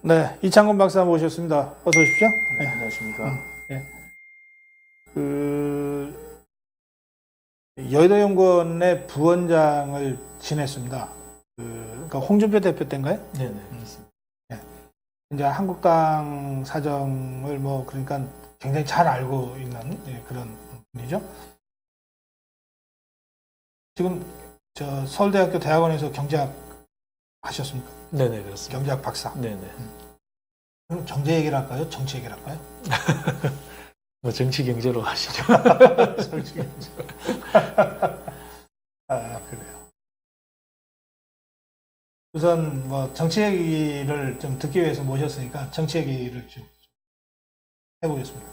네, 이창건 박사 모셨습니다. 어서 오십시오. 네, 안녕하십니까. 네. 그 여의도연구원의 부원장을 지냈습니다. 그러니까 홍준표 대표 때인가요? 네네, 그렇습니다. 네. 이제 한국당 사정을 그러니까 굉장히 잘 알고 있는 그런 분이죠. 지금 저 서울대학교 대학원에서 경제학 하셨습니까? 네네, 그렇습니다. 경제학 박사. 네네. 그럼 경제 얘기를 할까요? 정치 얘기를 할까요? 뭐 정치 경제로 하시죠. 솔직히. 아, 그래요. 우선 정치 얘기를 좀 듣기 위해서 모셨으니까 정치 얘기를 좀 해보겠습니다.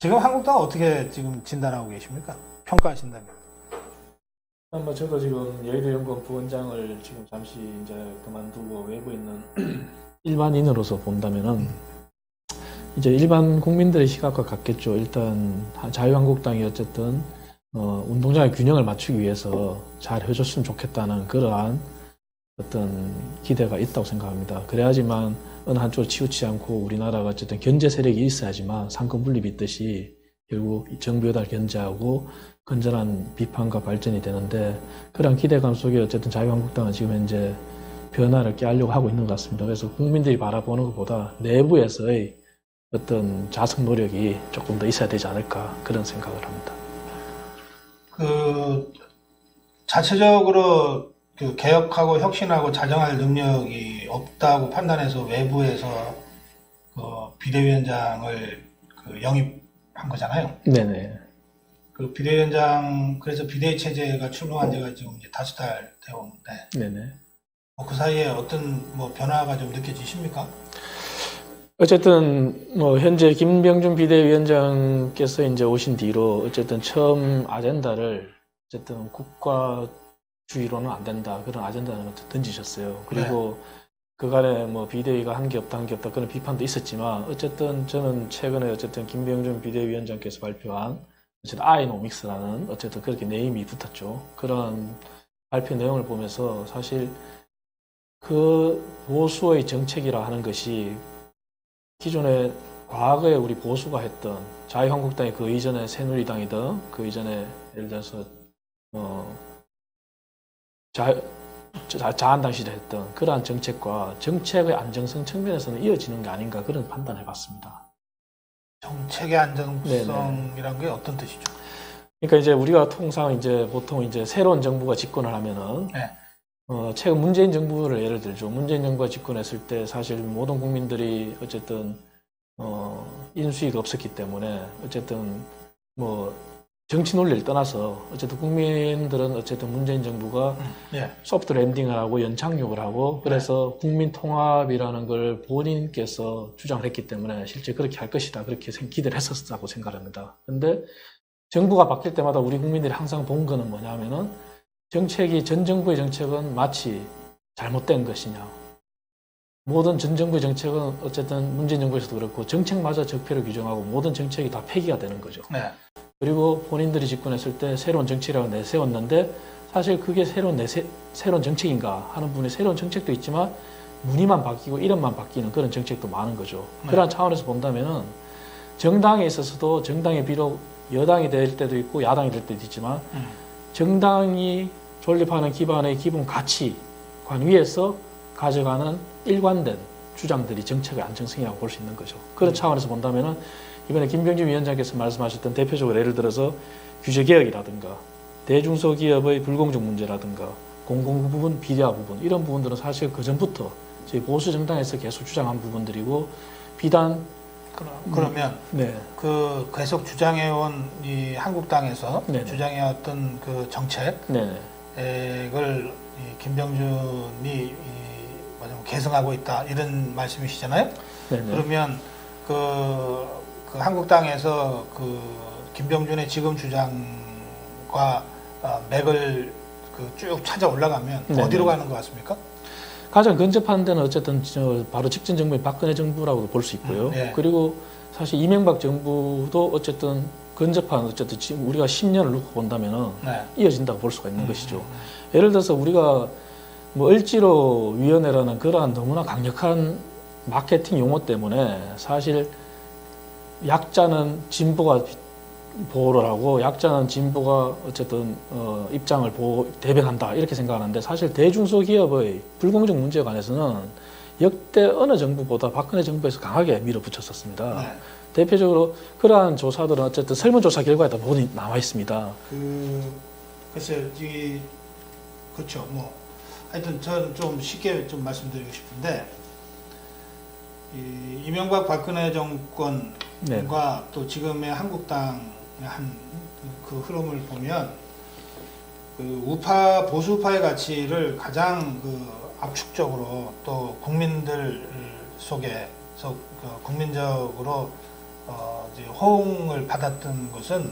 지금 한국당 어떻게 지금 진단하고 계십니까? 평가하신다면? 저도 지금 여의도연구원 부원장을 지금 잠시 이제 그만두고 외부에 있는 일반인으로서 본다면은 이제 일반 국민들의 시각과 같겠죠. 일단 자유한국당이 어쨌든 운동장의 균형을 맞추기 위해서 잘 해줬으면 좋겠다는 그러한 어떤 기대가 있다고 생각합니다. 그래야지만 어느 한쪽으로 치우치지 않고 우리나라가 어쨌든 견제 세력이 있어야지만 상권 분립이 있듯이 결국 정부 여당을 견제하고 건전한 비판과 발전이 되는데, 그런 기대감 속에 어쨌든 자유한국당은 지금 현재 변화를 꾀하려고 하고 있는 것 같습니다. 그래서 국민들이 바라보는 것보다 내부에서의 어떤 자성 노력이 조금 더 있어야 되지 않을까, 그런 생각을 합니다. 자체적으로 개혁하고 혁신하고 자정할 능력이 없다고 판단해서 외부에서 비대위원장을 영입한 거잖아요. 네네. 그래서 비대위 체제가 출범한 지가 지금 이제 5달 되었는데, 네네. 그 사이에 어떤 변화가 좀 느껴지십니까? 어쨌든 현재 김병준 비대위원장께서 이제 오신 뒤로 어쨌든 처음 아젠다를 어쨌든 국가주의로는 안 된다, 그런 아젠다를 던지셨어요. 그리고 그간에 비대위가 한 게 없다 그런 비판도 있었지만, 어쨌든 저는 최근에 어쨌든 김병준 비대위원장께서 발표한 어쨌든 아이노믹스라는 어쨌든 그렇게 네임이 붙었죠. 그런 발표 내용을 보면서 사실 그 보수의 정책이라 하는 것이 기존에 과거에 우리 보수가 했던 자유한국당이 그 이전에 새누리당이든 그 이전에 예를 들어서 자한당 시절에 했던 그러한 정책과 정책의 안정성 측면에서는 이어지는 게 아닌가, 그런 판단을 해봤습니다. 정책의 안정성이란 게 어떤 뜻이죠? 그러니까 이제 우리가 통상 이제 보통 이제 새로운 정부가 집권을 하면은 최근 문재인 정부를 예를 들죠. 문재인 정부가 집권했을 때 사실 모든 국민들이 어쨌든 인수위가 없었기 때문에 어쨌든 정치 논리를 떠나서 어쨌든 국민들은 어쨌든 문재인 정부가 소프트 랜딩을 하고 연착륙을 하고, 그래서 국민 통합이라는 걸 본인께서 주장을 했기 때문에 실제 그렇게 할 것이다, 그렇게 기대를 했었다고 생각합니다. 근데 정부가 바뀔 때마다 우리 국민들이 항상 본 거는 뭐냐면은 전 정부의 정책은 마치 잘못된 것이냐, 모든 전 정부의 정책은 어쨌든 문재인 정부에서도 그렇고 정책마저 적폐를 규정하고 모든 정책이 다 폐기가 되는 거죠. 그리고 본인들이 집권했을 때 새로운 정책이라고 내세웠는데, 사실 그게 새로운 정책인가 하는 분이 새로운 정책도 있지만 무늬만 바뀌고 이름만 바뀌는 그런 정책도 많은 거죠. 그런 차원에서 본다면은 정당에 있어서도 정당이 비록 여당이 될 때도 있고 야당이 될 때도 있지만 정당이 존립하는 기반의 기본 가치관 위에서 가져가는 일관된 주장들이 정책의 안정성이라고 볼 수 있는 거죠. 그런 차원에서 본다면은 이번에 김병준 위원장께서 말씀하셨던 대표적으로 예를 들어서 규제개혁이라든가 대중소기업의 불공정 문제라든가 공공부문 비리화 부분, 이런 부분들은 사실 그전부터 저희 보수 정당에서 계속 주장한 부분들이고, 비단 그러면 계속 주장해온 이 한국당에서 주장해왔던 그 정책을 김병준이 계승하고 있다, 이런 말씀이시잖아요. 그러면 그 한국당에서 김병준의 지금 주장과 맥을 쭉 찾아 올라가면 어디로 가는 것 같습니까? 가장 근접한 데는 어쨌든 바로 직전 정부인 박근혜 정부라고 볼 수 있고요. 그리고 사실 이명박 정부도 어쨌든 근접한, 어쨌든 지금 우리가 10년을 놓고 본다면은 이어진다고 볼 수가 있는 것이죠. 예를 들어서 우리가 을지로 위원회라는 그러한 너무나 강력한 마케팅 용어 때문에 사실 약자는 진보가 보호를 하고 약자는 진보가 어쨌든 입장을 대변한다 이렇게 생각하는데 사실 대중소기업의 불공정 문제에 관해서는 역대 어느 정부보다 박근혜 정부에서 강하게 밀어붙였었습니다. 네. 대표적으로 그러한 조사들은 어쨌든 설문조사 결과에 다 부분이 나와 있습니다. 글쎄요, 그렇죠. 뭐 하여튼 저는 좀 쉽게 좀 말씀드리고 싶은데 이명박 박근혜 정권과 네. 또 지금의 한국당의 그 흐름을 보면 그 우파 보수파의 가치를 가장 압축적으로 또 국민들 속에서 국민적으로 이제 호응을 받았던 것은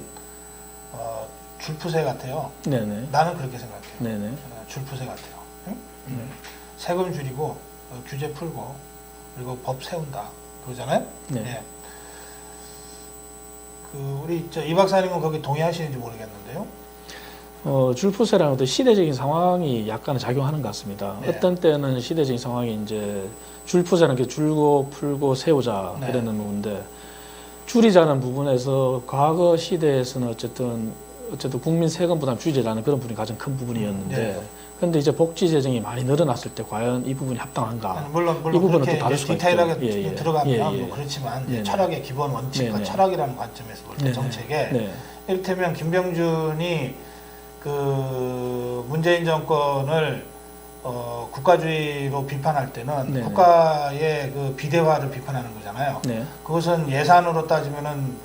줄푸세 같아요. 네네. 나는 그렇게 생각해요. 네네. 줄푸세 같아요. 응? 세금 줄이고 규제 풀고 그리고 법 세운다 그러잖아요. 네. 예. 우리 이 박사님은 거기 동의하시는지 모르겠는데요. 줄푸세라는 것도 시대적인 상황이 약간 작용하는 것 같습니다. 네. 어떤 때는 시대적인 상황이 이제 줄푸세라는 게 줄고 풀고 세우자 네. 그러는 부분인데 줄이자는 부분에서 과거 시대에서는 어쨌든 국민 세금 부담 줄이자는 그런 부분이 가장 큰 부분이었는데 네. 그런데 이제 복지 재정이 많이 늘어났을 때 과연 이 부분이 합당한가? 물론 이 부분은 그렇게 또 다를 수가 디테일하게 있죠. 예, 예. 들어가면 예, 예. 뭐 그렇지만 네, 네. 철학의 기본 원칙과 네, 네. 철학이라는 관점에서 볼 때 네, 정책에 네. 이를테면 김병준이 문재인 정권을 국가주의로 비판할 때는 네, 국가의 비대화를 비판하는 거잖아요. 네. 그것은 예산으로 따지면은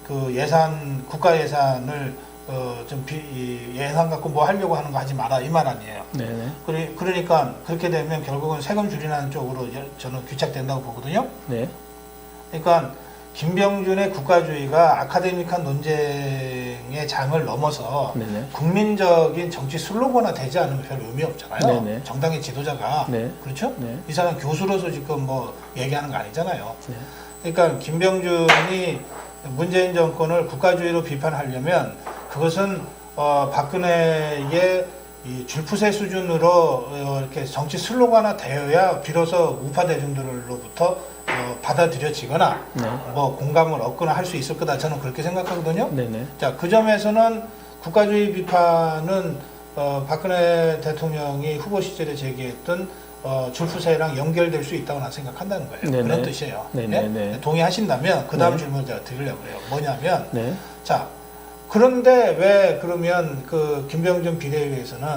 국가 예산을 예산 갖고 뭐 하려고 하는 거 하지 마라 이 말 아니에요. 네. 그러니까 그렇게 되면 결국은 세금 줄이는 쪽으로 저는 귀착된다고 보거든요. 네. 그러니까 김병준의 국가주의가 아카데믹한 논쟁의 장을 넘어서 네네. 국민적인 정치 슬로건화 되지 않으면 별 의미 없잖아요. 네네. 정당의 지도자가 네. 그렇죠? 네. 이 사람 교수로서 지금 뭐 얘기하는 거 아니잖아요. 네. 그러니까 김병준이 문재인 정권을 국가주의로 비판하려면 그것은 박근혜의 이 줄푸세 수준으로 이렇게 정치 슬로건화 되어야 비로소 우파 대중들로부터 받아들여지거나 네. 뭐 공감을 얻거나 할 수 있을 거다 저는 그렇게 생각하거든요. 네네. 자, 그 점에서는 국가주의 비판은 박근혜 대통령이 후보 시절에 제기했던 줄푸세랑 연결될 수 있다고 난 생각한다는 거예요. 네네. 그런 뜻이에요. 네네. 네? 동의하신다면 그 다음 네. 질문을 제가 드리려고 해요. 뭐냐면 네. 자, 그런데 왜 그러면 김병준 비대위에서는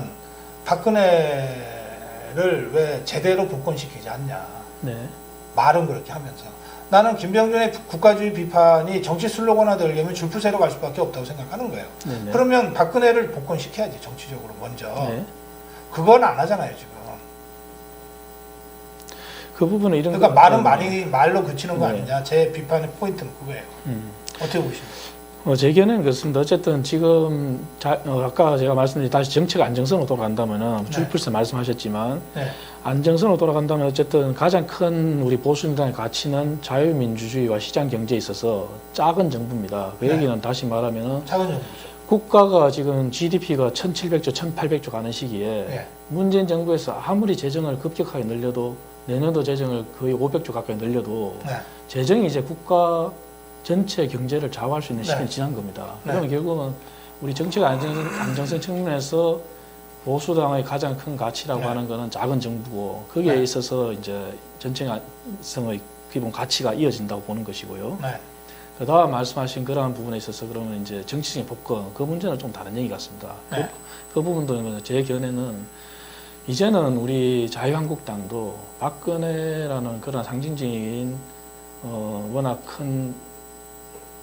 박근혜를 왜 제대로 복권시키지 않냐. 네. 말은 그렇게 하면서. 나는 김병준의 국가주의 비판이 정치 슬로건화 되려면 줄푸세로 갈 수밖에 없다고 생각하는 거예요. 네네. 그러면 박근혜를 복권시켜야지, 정치적으로 먼저. 네. 그건 안 하잖아요, 지금. 그 부분은 이런 그러니까 것 말은 같아요. 말로 그치는 거 네. 아니냐. 제 비판의 포인트는 그거예요. 어떻게 보십니까? 제 견해는 그렇습니다. 어쨌든 지금 아까 제가 말씀드린 다시 정책 안정성으로 돌아간다면은 네. 줄풀서 말씀하셨지만 네. 안정성으로 돌아간다면 어쨌든 가장 큰 우리 보수민당의 가치는 자유민주주의와 시장 경제에 있어서 작은 정부입니다. 그 네. 얘기는 다시 말하면은 작은 정부죠. 국가가 지금 GDP가 1,700조, 1,800조 가는 시기에 네. 문재인 정부에서 아무리 재정을 급격하게 늘려도 내년도 재정을 거의 500조 가까이 늘려도 네. 재정이 이제 국가 전체 경제를 좌우할 수 있는 시기는 네. 지난 겁니다. 네. 그러면 결국은 우리 정책 안정성 측면에서 보수당의 가장 큰 가치라고 네. 하는 것은 작은 정부고 거기에 네. 있어서 이제 정책 안정성의 기본 가치가 이어진다고 보는 것이고요. 네. 그다음 말씀하신 그러한 부분에 있어서 그러면 이제 정치적인 복권 그 문제는 좀 다른 얘기 같습니다. 네. 그 부분도 제 견해는 이제는 우리 자유한국당도 박근혜라는 그런 상징적인 워낙 큰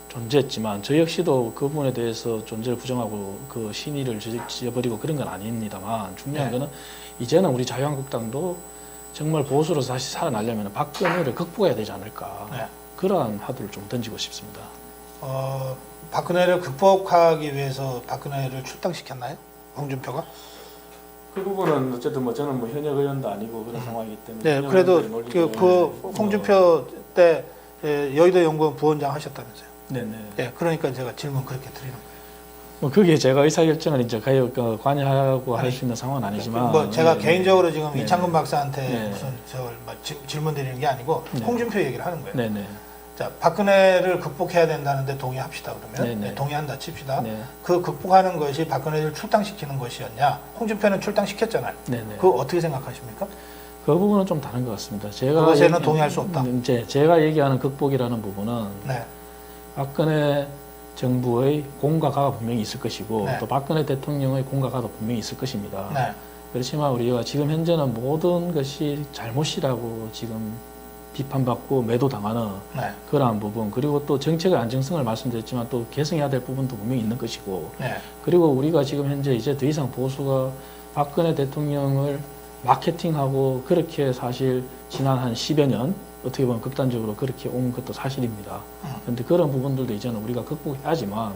존재했지만 저 역시도 그 부분에 대해서 존재를 부정하고 그 신의를 지어버리고 그런 건 아닙니다만 중요한 네. 거는 이제는 우리 자유한국당도 정말 보수로서 다시 살아나려면 박근혜를 극복해야 되지 않을까. 네. 그러한 화두를 좀 던지고 싶습니다. 박근혜를 극복하기 위해서 박근혜를 출당시켰나요? 홍준표가? 그 부분은 어쨌든 뭐 저는 뭐 현역 의원도 아니고 그런 상황이기 때문에. 네, 그래도 홍준표 때 여의도 연구원 부원장 하셨다면서요? 네네. 네, 그러니까 제가 질문 그렇게 드리는 거예요. 뭐 그게 제가 의사결정을 이제 관여하고 할 수 있는 상황은 아니지만 뭐 제가 네, 개인적으로 지금 네. 이창근 박사한테 네. 무슨 질문 드리는 게 아니고 네. 홍준표 얘기를 하는 거예요. 네네. 자, 박근혜를 극복해야 된다는데 동의합시다 그러면 네네. 동의한다 칩시다. 네. 그 극복하는 것이 박근혜를 출당시키는 것이었냐? 홍준표는 출당시켰잖아요. 네네. 그거 어떻게 생각하십니까? 그 부분은 좀 다른 것 같습니다. 제가 그것에는 동의할 수 없다. 이제 제가 얘기하는 극복이라는 부분은 네. 박근혜 정부의 공과 가가 분명히 있을 것이고 네. 또 박근혜 대통령의 공과 가도 분명히 있을 것입니다. 네. 그렇지만 우리가 지금 현재는 모든 것이 잘못이라고 지금 비판받고 매도당하는 네. 그러한 부분, 그리고 또 정책의 안정성을 말씀드렸지만 또 개선해야 될 부분도 분명히 있는 것이고, 네. 그리고 우리가 지금 현재 이제 더 이상 보수가 박근혜 대통령을 마케팅하고 그렇게 사실 지난 한 10여 년 어떻게 보면 극단적으로 그렇게 온 것도 사실입니다. 그런데 그런 부분들도 이제는 우리가 극복해야지만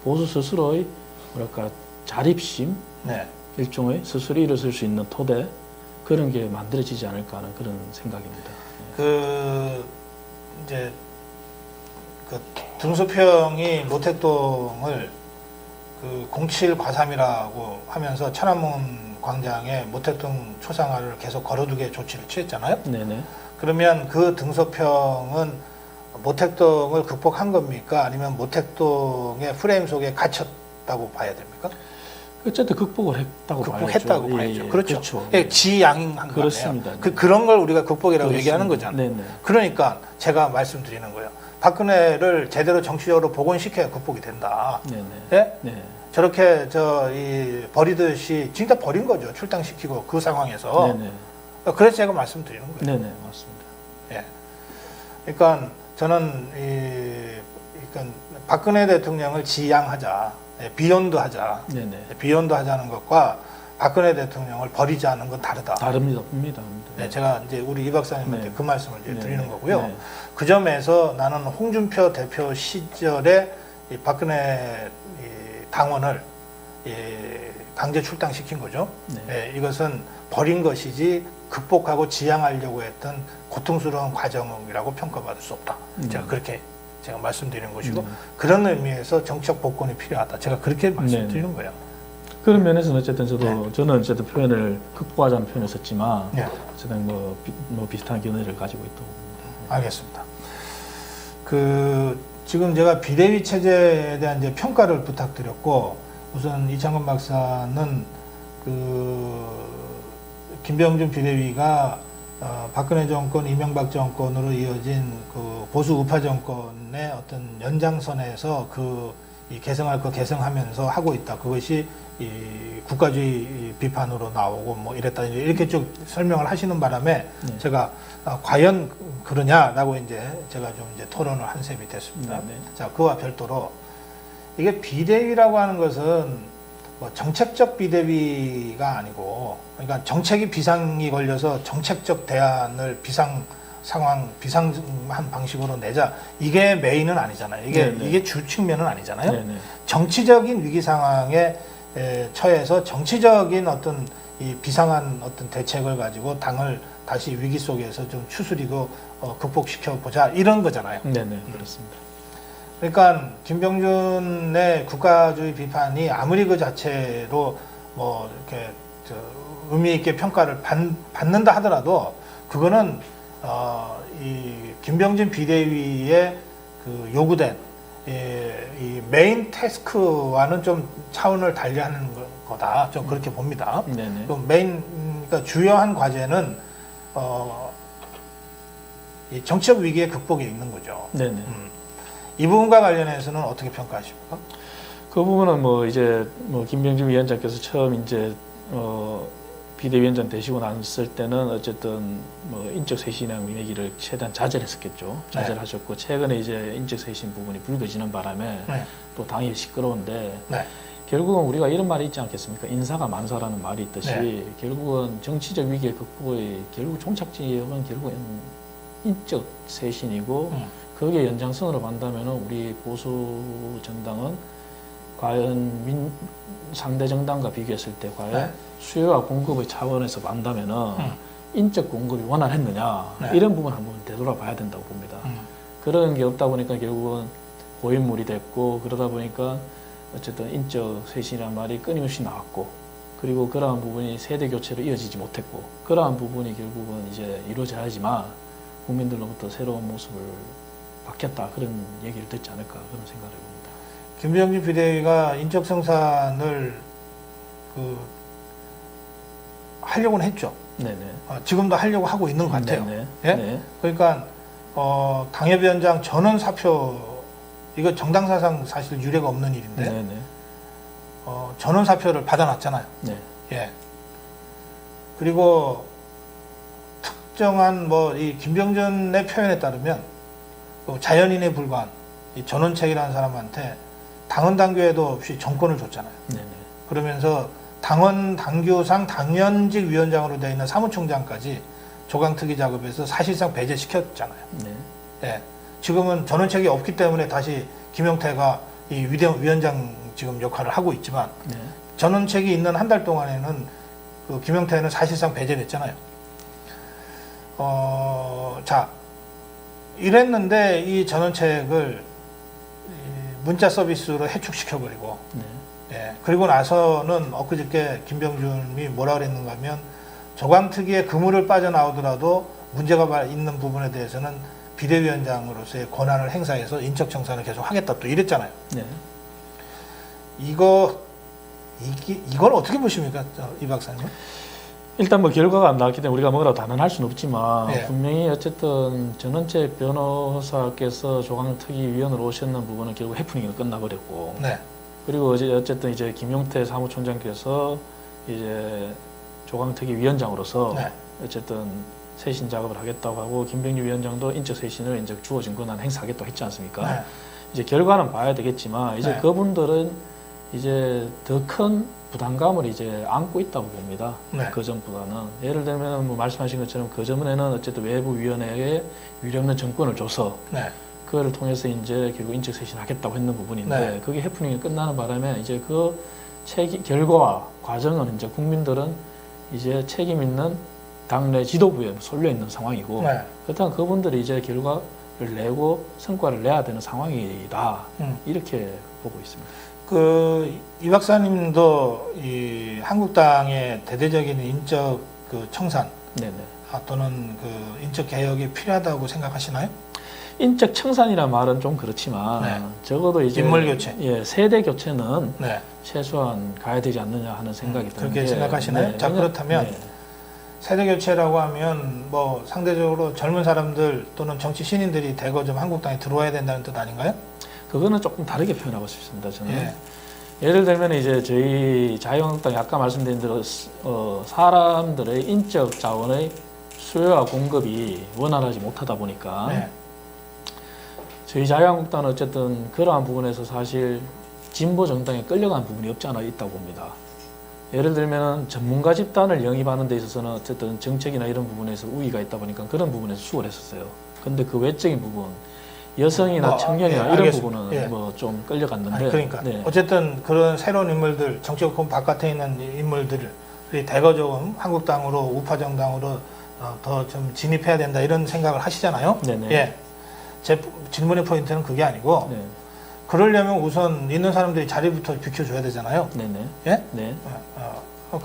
보수 스스로의 뭐랄까 자립심, 네. 일종의 스스로 일어설 수 있는 토대, 그런 게 만들어지지 않을까 하는 그런 생각입니다. 이제 등소평이 모택동을 07 과삼이라고 하면서 천안문 광장에 모택동 초상화를 계속 걸어두게 조치를 취했잖아요. 네네. 그러면 그 등소평은 모택동을 극복한 겁니까? 아니면 모택동의 프레임 속에 갇혔다고 봐야 됩니까? 어쨌든 극복을 했다고 극복했다고 봐야죠. 봐야죠. 예, 그렇죠. 예. 지양한 거예요. 그렇습니다. 그런 걸 우리가 극복이라고 그렇습니다. 얘기하는 거잖아요. 네네. 그러니까 제가 말씀드리는 거예요. 박근혜를 제대로 정치적으로 복원시켜야 극복이 된다. 네네. 예? 네. 저렇게 버리듯이 진짜 버린 거죠. 출당시키고 그 상황에서. 네네. 그래서 제가 말씀드리는 거예요. 네네. 맞습니다. 예. 그러니까 저는 그러니까 박근혜 대통령을 지양하자, 비욘드 하자, 네네. 비욘드 하자는 것과 박근혜 대통령을 버리자는 건 다르다. 다릅니다. 네, 제가 이제 우리 이 박사님한테 네. 그 말씀을 이제 네. 드리는 거고요. 네. 그 점에서 나는 홍준표 대표 시절에 이 박근혜 당원을 강제 출당시킨 거죠. 네. 이것은 버린 것이지 극복하고 지양하려고 했던 고통스러운 과정이라고 평가받을 수 없다. 제가 그렇게 제가 말씀드리는 것이고 그런 의미에서 정치적 복권이 필요하다. 제가 그렇게 말씀드리는 거예요. 그런 면에서는 어쨌든 저는 어쨌든 표현을 극복하자는 표현을 썼지만 네. 어쨌든 뭐 비슷한 견해를 가지고 있다고 봅니다. 알겠습니다. 지금 제가 비대위 체제에 대한 이제 평가를 부탁드렸고, 우선 이창근 박사는 김병준 비대위가 박근혜 정권, 이명박 정권으로 이어진 보수 우파 정권의 어떤 연장선에서 개성하면서 하고 있다. 그것이 이 국가주의 비판으로 나오고 뭐 이랬다. 이렇게 쭉 설명을 하시는 바람에 제가 과연 그러냐라고 이제 제가 좀 이제 토론을 한 셈이 됐습니다. 자, 그와 별도로 이게 비대위라고 하는 것은 뭐 정책적 비대위가 아니고, 그러니까 정책이 비상이 걸려서 정책적 대안을 비상한 방식으로 내자, 이게 메인은 아니잖아요. 이게 주 측면은 아니잖아요. 네네. 정치적인 위기 상황에 처해서 정치적인 어떤 이 비상한 어떤 대책을 가지고 당을 다시 위기 속에서 좀 추스리고 극복시켜 보자, 이런 거잖아요. 네네. 그렇습니다. 그러니까 김병준의 국가주의 비판이 아무리 그 자체로 뭐 이렇게 의미 있게 평가를 받는다 하더라도 그거는 이 김병준 비대위의 요구된 이 메인 태스크와는 좀 차원을 달리하는 거다. 좀 그렇게 봅니다. 네네. 그러니까 주요한 과제는 이 정치적 위기의 극복에 있는 거죠. 네네. 이 부분과 관련해서는 어떻게 평가하십니까? 그 부분은 뭐 이제 김병준 위원장께서 처음 이제 비대위원장 되시고 났을 때는 어쨌든 뭐 인적 쇄신이라는 얘기를 최대한 자제했었겠죠. 자제하셨고 최근에 이제 인적 쇄신 부분이 불거지는 바람에 또 당이 시끄러운데 결국은 우리가 이런 말이 있지 않겠습니까? 인사가 만사라는 말이 있듯이 결국은 정치적 위기의 극복의 결국 종착지역은 결국은 인적 쇄신이고 거기에 연장선으로 간다면 우리 보수 정당은 과연 상대 정당과 비교했을 때 과연 수요와 공급의 차원에서 본다면은 인적 공급이 원활했느냐 이런 부분 한번 되돌아봐야 된다고 봅니다. 그런 게 없다 보니까 결국은 고인물이 됐고, 그러다 보니까 어쨌든 인적 쇄신이라는 말이 끊임없이 나왔고, 그리고 그러한 부분이 세대 교체로 이어지지 못했고, 그러한 부분이 결국은 이제 이루어져야지만 국민들로부터 새로운 모습을 받겠다, 그런 얘기를 듣지 않을까, 그런 생각을 해봅니다. 김병준 비대위가 인적 성산을 하려고는 했죠. 네네. 지금도 하려고 하고 있는 것 같아요. 네네. 예? 네. 그러니까 당협위원장 전원 사표, 이거 정당 사상 사실 유례가 없는 일인데 네네. 전원 사표를 받아놨잖아요. 네. 예. 그리고 특정한 이 김병준의 표현에 따르면 자연인에 불과한 이 전원책이라는 사람한테 당헌 당규에도 없이 정권을 줬잖아요. 네네. 그러면서 당헌 당규상 당연직 위원장으로 되어 있는 사무총장까지 조강특위 작업에서 사실상 배제시켰잖아요. 네. 예. 지금은 전원책이 없기 때문에 다시 김용태가 이 위원장 지금 역할을 하고 있지만 네. 전원책이 있는 한 달 동안에는 김용태는 사실상 배제됐잖아요. 자, 이랬는데 이 전원책을 문자 서비스로 해축시켜버리고, 네. 예, 그리고 나서는 엊그저께 김병준이 뭐라 그랬는가 하면 조강특위의 그물을 빠져나오더라도 문제가 있는 부분에 대해서는 비대위원장으로서의 권한을 행사해서 인적 청산을 계속 하겠다 또 이랬잖아요. 네. 이걸 어떻게 보십니까, 이 박사님? 일단 결과가 안 나왔기 때문에 우리가 뭐라고 단언할 수는 없지만 네. 분명히 어쨌든 전원책 변호사께서 조강특위위원으로 오셨는 부분은 결국 해프닝으로 끝나버렸고, 네. 그리고 어쨌든 이제 김용태 사무총장께서 이제 조강특위위원장으로서 네. 어쨌든 쇄신 작업을 하겠다고 하고, 김병준 위원장도 인적 쇄신을 이제 주어진 권한 행사하겠다고 했지 않습니까? 네. 이제 결과는 봐야 되겠지만 이제 네. 그분들은 이제 더 큰 부담감을 이제 안고 있다고 봅니다. 네. 그 전보다는. 예를 들면 말씀하신 것처럼 그 전에는 어쨌든 외부위원회에 유례없는 정권을 줘서 네. 그거를 통해서 이제 결국 인적 쇄신하겠다고 했는 부분인데, 네. 그게 해프닝이 끝나는 바람에 이제 그 결과와 과정은 이제 국민들은 이제 책임 있는 당내 지도부에 쏠려 있는 상황이고, 네. 그렇다면 그분들이 이제 결과를 내고 성과를 내야 되는 상황이다, 이렇게 보고 있습니다. 이 박사님도 이 한국당의 대대적인 인적 청산 네네. 또는 인적 개혁이 필요하다고 생각하시나요? 인적 청산이라는 말은 좀 그렇지만 네. 적어도 이제 인물 교체. 예, 세대 교체는 네. 최소한 가야 되지 않느냐 하는 생각이 드는데, 그렇게 생각하시나요? 네, 자, 그렇다면 네. 세대 교체라고 하면 상대적으로 젊은 사람들 또는 정치 신인들이 대거 좀 한국당에 들어와야 된다는 뜻 아닌가요? 그거는 조금 다르게 표현하고 싶습니다. 저는 예. 예를 들면 이제 저희 자유한국당이 아까 말씀드린 대로 사람들의 인적 자원의 수요와 공급이 원활하지 못하다 보니까 네. 저희 자유한국당은 어쨌든 그러한 부분에서 사실 진보 정당에 끌려간 부분이 없지 않아 있다고 봅니다. 예를 들면 전문가 집단을 영입하는 데 있어서는 어쨌든 정책이나 이런 부분에서 우위가 있다 보니까 그런 부분에서 수월했었어요. 근데 그 외적인 부분, 여성이나 청년이나 이런 알겠습니다. 부분은 예. 좀 끌려갔는데, 그러니까 네. 어쨌든 그런 새로운 인물들, 정치권 바깥에 있는 인물들이 대거 좀 한국당으로, 우파 정당으로 더 좀 진입해야 된다 이런 생각을 하시잖아요. 네네. 예. 제 질문의 포인트는 그게 아니고, 네. 그러려면 우선 있는 사람들이 자리부터 비켜줘야 되잖아요. 네네. 예? 네.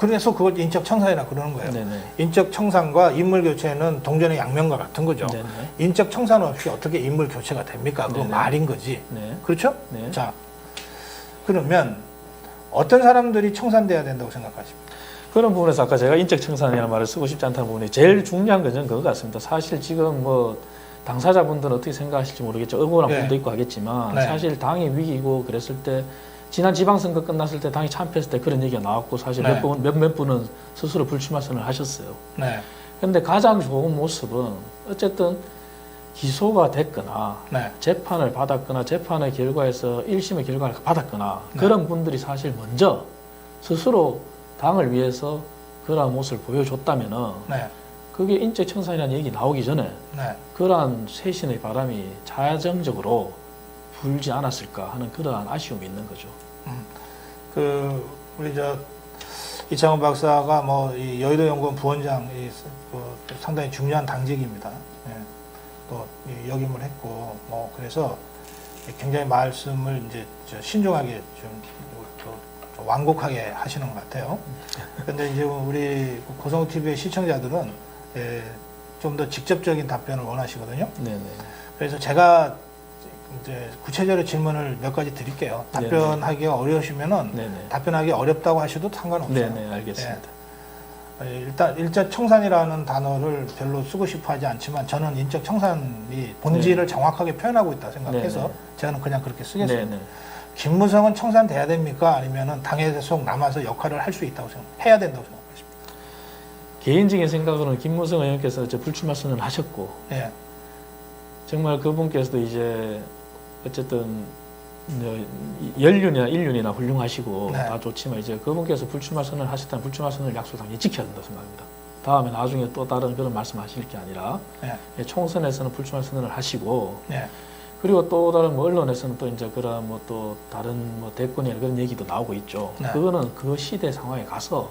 그래서 그걸 인적 청산이라 그러는 거예요. 네네. 인적 청산과 인물 교체는 동전의 양면과 같은 거죠. 네네. 인적 청산 없이 어떻게 인물 교체가 됩니까? 그건 네네. 말인 거지. 네. 그렇죠? 네. 자, 그러면 어떤 사람들이 청산돼야 된다고 생각하십니까? 그런 부분에서 아까 제가 인적 청산이라는 말을 쓰고 싶지 않다는 부분이 제일 중요한 것은 그거 같습니다. 사실 지금 당사자분들은 어떻게 생각하실지 모르겠죠. 억울한 네. 분도 있고 하겠지만, 네. 사실 당이 위기고 그랬을 때, 지난 지방선거 끝났을 때 당이 참패했을 때 그런 얘기가 나왔고, 사실 네. 몇몇 분은 스스로 불출마 선언을 하셨어요. 네. 그런데 가장 좋은 모습은 어쨌든 기소가 됐거나 네. 재판을 받았거나 재판의 결과에서 1심의 결과를 받았거나 네. 그런 분들이 사실 먼저 스스로 당을 위해서 그러한 모습을 보여줬다면은 네. 그게 인적 청산이라는 얘기 나오기 전에 네. 그러한 쇄신의 바람이 자정적으로 불지 않았을까 하는 그러한 아쉬움이 있는 거죠. 우리 이창훈 박사가 이 여의도 연구원 부원장 상당히 중요한 당직입니다. 예. 또 역임을 했고 그래서 굉장히 말씀을 이제 신중하게 좀 완곡하게 하시는 것 같아요. 근데 이제 우리 고성호 TV의 시청자들은 좀 더 직접적인 답변을 원하시거든요. 네네. 그래서 제가 이제 구체적으로 질문을 몇 가지 드릴게요. 답변하기가 어려우시면은 네네. 답변하기 어렵다고 하셔도 상관없어요. 네네, 알겠습니다. 일단 인적 청산이라는 단어를 별로 쓰고 싶어 하지 않지만 저는 인적 청산이 본질을 정확하게 표현하고 있다 생각해서 네네. 저는 그냥 그렇게 쓰겠습니다. 네네. 김무성은 청산돼야 됩니까? 아니면은 당에 계속 남아서 역할을 할 수 있다고 해야 된다고 생각하십니까? 개인적인 생각으로는 김무성 의원께서 이제 불출마 선언을 하셨고, 예. 정말 그분께서도 이제 어쨌든 연륜이나 일륜이나 훌륭하시고 네. 다 좋지만 이제 그분께서 불출마 선언을 하셨다면 불출마 선언을 약속당연히 지켜야 된다고 생각합니다. 다음에 나중에 또 다른 그런 말씀하실 게 아니라 예. 총선에서는 불출마 선언을 하시고, 예. 그리고 또 다른 뭐 언론에서는 또 이제 그런 뭐 또 다른 뭐 대권이나 그런 얘기도 나오고 있죠. 네. 그거는 그 시대 상황에 가서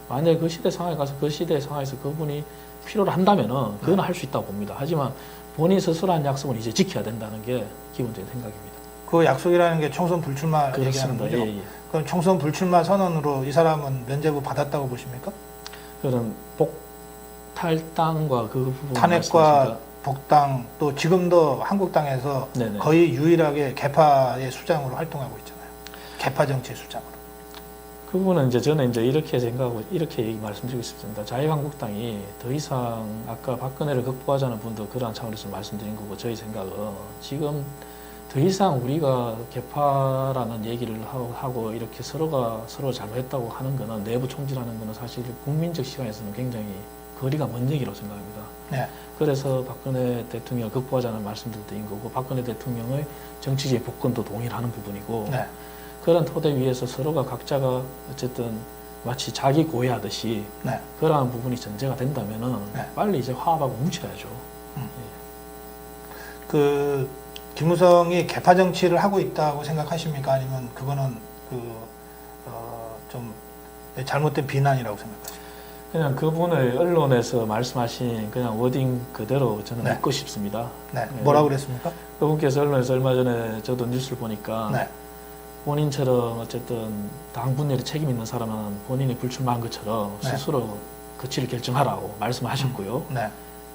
만약에 그 시대 상황에 가서 그 시대 상황에서 그분이 필요로 한다면은 그거는 할 수 있다고 봅니다. 하지만 본인 스스로 한 약속은 이제 지켜야 된다는 게 기본적인 생각입니다. 그 약속이라는 게 총선 불출마 얘기하는 그렇습니다. 거죠? 예, 예. 그럼 총선 불출마 선언으로 이 사람은 면죄부 받았다고 보십니까? 그런 복탈당과 그 부분 탄핵과 복당 또 지금도 한국당에서 네네. 거의 유일하게 개파의 수장으로 활동하고 있잖아요. 개파 정치의 수장으로. 그 부분은 이제 저는 이제 이렇게 생각하고 이렇게 말씀드리고 싶습니다. 자유한국당이 더 이상 아까 박근혜를 극복하자는 분도 그러한 차원에서 말씀드린 거고 저희 생각은 지금 더 이상 우리가 개파라는 얘기를 하고 이렇게 서로가 서로 잘못했다고 하는 거는 내부 총질하는 거는 사실 국민적 시각에서는 굉장히 거리가 먼 얘기라고 생각합니다. 네. 그래서 박근혜 대통령을 극복하자는 말씀도 드린 거고 박근혜 대통령의 정치적인 복권도 동일하는 부분이고 네. 그런 토대 위에서 서로가 각자가 어쨌든 마치 자기 고해하듯이 네. 그러한 부분이 전제가 된다면은 네. 빨리 이제 화합하고 뭉쳐야죠. 그 김무성이 개파 정치를 하고 있다고 생각하십니까? 아니면 그거는 좀 잘못된 비난이라고 생각하십니까? 그냥 그분의 언론에서 말씀하신 그냥 워딩 그대로 저는 네. 믿고 싶습니다. 네. 뭐라고 그랬습니까? 그분께서 언론에서 얼마 전에 저도 뉴스를 보니까 네. 본인처럼 어쨌든 당 분열에 책임 있는 사람은 본인이 불출마한 것처럼 네. 스스로 거취를 결정하라고 말씀하셨고요. 네.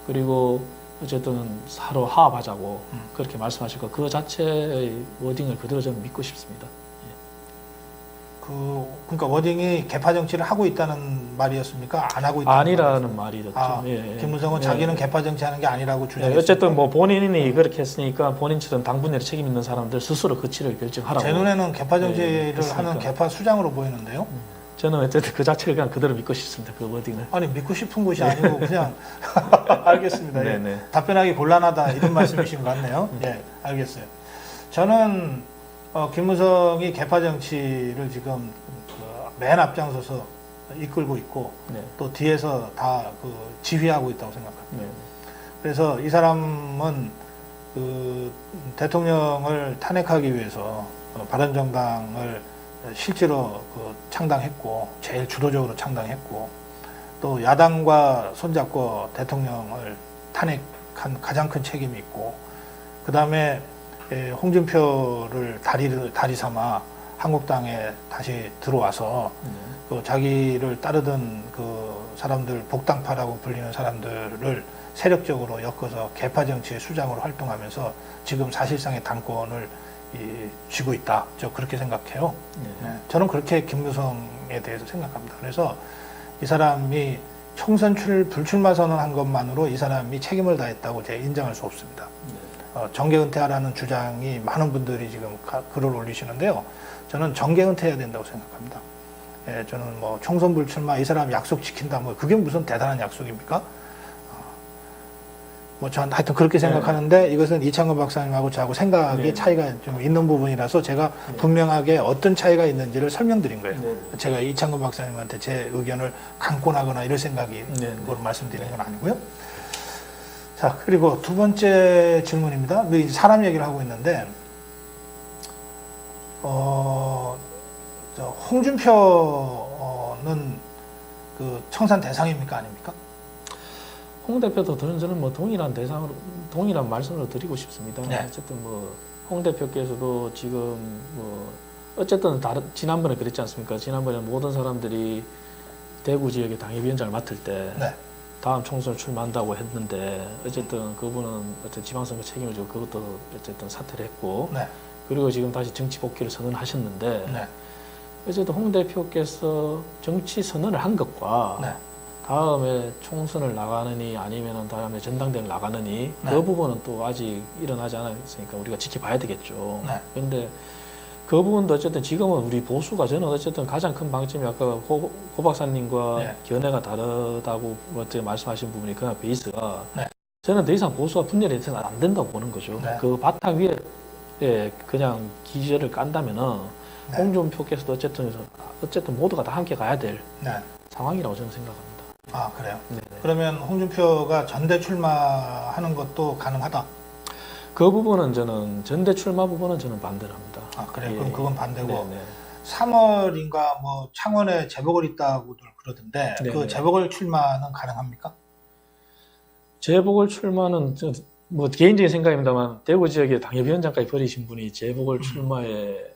그리고 어쨌든 서로 화합하자고 그렇게 말씀하시고 그 자체의 워딩을 그대로 저는 믿고 싶습니다. 그러니까 워딩이 개파 정치를 하고 있다는 말이었습니까? 안 하고 있다는 아니라는 말이었죠. 예. 김무성은 예. 자기는 개파 정치하는 게 아니라고 예, 주장했습니다. 어쨌든 뭐 본인이 그렇게 했으니까 본인처럼 당 분열에 책임 있는 사람들 스스로 거취를 결정하라고. 제 눈에는 개파 정치를 했으니까. 하는 개파 수장으로 보이는데요. 저는 어쨌든 그 자체를 그냥 그대로 믿고 싶습니다. 그 워딩을. 아니 믿고 싶은 것이 아니고 그냥 알겠습니다. 예. 네네. 답변하기 곤란하다 이런 말씀이신 것 같네요. 예, 알겠어요. 저는 김무성이 개파 정치를 지금 맨 앞장서서 이끌고 있고 네. 또 뒤에서 다 지휘하고 있다고 생각합니다. 네. 그래서 이 사람은 대통령을 탄핵하기 위해서 바른정당을 실제로 창당했고 제일 주도적으로 창당했고 또 야당과 손잡고 대통령을 탄핵한 가장 큰 책임이 있고 그 다음에 홍준표를 다리 삼아 한국당에 다시 들어와서 자기를 따르던 그 사람들 복당파라고 불리는 사람들을 세력적으로 엮어서 개파 정치의 수장으로 활동하면서 지금 사실상의 당권을 쥐고 있다. 저 그렇게 생각해요. 네. 저는 그렇게 김무성에 대해서 생각합니다. 그래서 이 사람이 총선 불출마 선언한 것만으로 이 사람이 책임을 다했다고 제가 인정할 수 없습니다. 정계 은퇴하라는 주장이 많은 분들이 지금 글을 올리시는데요. 저는 정계 은퇴해야 된다고 생각합니다. 예, 저는 뭐 총선 불출마 이 사람 약속 지킨다 뭐 그게 무슨 대단한 약속입니까? 뭐 전 하여튼 그렇게 생각하는데 이것은 이창건 박사님하고 저하고 생각의 차이가 좀 있는 부분이라서 제가 분명하게 어떤 차이가 있는지를 설명드린 거예요. 제가 이창건 박사님한테 제 의견을 강권하거나 이럴 생각이 그걸 말씀드리는 건 아니고요. 자, 그리고 두 번째 질문입니다. 이제 사람 얘기를 하고 있는데 홍준표는 그 청산 대상입니까 아닙니까? 홍 대표도 저는 뭐 동일한 말씀으로 드리고 싶습니다. 네. 어쨌든 뭐 홍 대표께서도 지금 뭐 어쨌든 지난번에 그랬지 않습니까? 지난번에 모든 사람들이 대구 지역의 당협위원장을 맡을 때 네. 다음 총선을 출마한다고 했는데 어쨌든 그분은 어떤 지방선거 책임을 지고 그것도 어쨌든 사퇴를 했고 네. 그리고 지금 다시 정치 복귀를 선언하셨는데 네. 어쨌든 홍 대표께서 정치 선언을 한 것과 네. 다음에 총선을 나가느니 아니면 다음에 전당대회를 나가느니 네. 그 부분은 또 아직 일어나지 않았으니까 우리가 지켜봐야 되겠죠. 네. 그런데 그 부분도 어쨌든 지금은 우리 보수가 저는 어쨌든 가장 큰 방점이 아까 고 박사님과 네. 견해가 다르다고 어떻게 말씀하신 부분이 그냥 베이스가 네. 저는 더 이상 보수와 분열이 돼서는 안 된다고 보는 거죠. 네. 그 바탕 위에 그냥 기저를 깐다면은 네. 홍준표께서도 어쨌든 모두가 다 함께 가야 될 네. 상황이라고 저는 생각합니다. 아, 그래요? 네네. 그러면 홍준표가 전대 출마하는 것도 가능하다? 그 부분은 저는 전대 출마 부분은 저는 반대를 합니다. 아, 그래요? 예. 그럼 그건 반대고. 네네. 3월인가 뭐 창원에 재보궐 있다고들 그러던데 그 네네. 재보궐 출마는 가능합니까? 재보궐 출마는 뭐 개인적인 생각입니다만 대구 지역의 당협위원장까지 버리신 분이 재보궐 출마에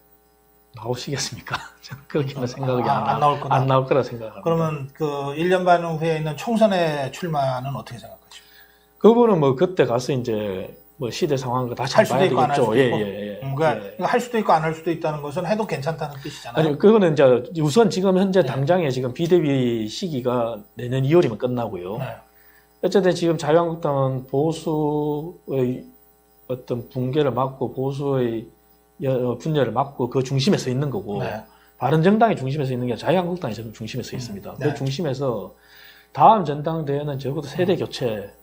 나오시겠습니까? 저는 그렇게는 생각이 안 나올 거다. 안 나올 거라 생각합니다. 그러면 그 1년 반 후에 있는 총선에 출마는 어떻게 생각하십니까? 그분은 뭐 그때 가서 이제 뭐 시대 상황을 다시 할 수도 봐야 있고 안 할 되겠죠. 수도 있고. 예. 그러니까 할 수도 있고 안 할 수도 있다는 것은 해도 괜찮다는 뜻이잖아요. 아니 그거는 이제 우선 지금 현재 네. 당장에 지금 비대위 시기가 내년 2월이면 끝나고요. 네. 어쨌든 지금 자유한국당은 보수의 어떤 붕괴를 막고 보수의 분열을 막고 그 중심에 서 있는 거고 네. 바른정당이 중심에 서 있는 게 아니라 자유한국당이 지금 중심에 서 있습니다. 네. 그 중심에서 다음 전당대회는 적어도 세대 교체를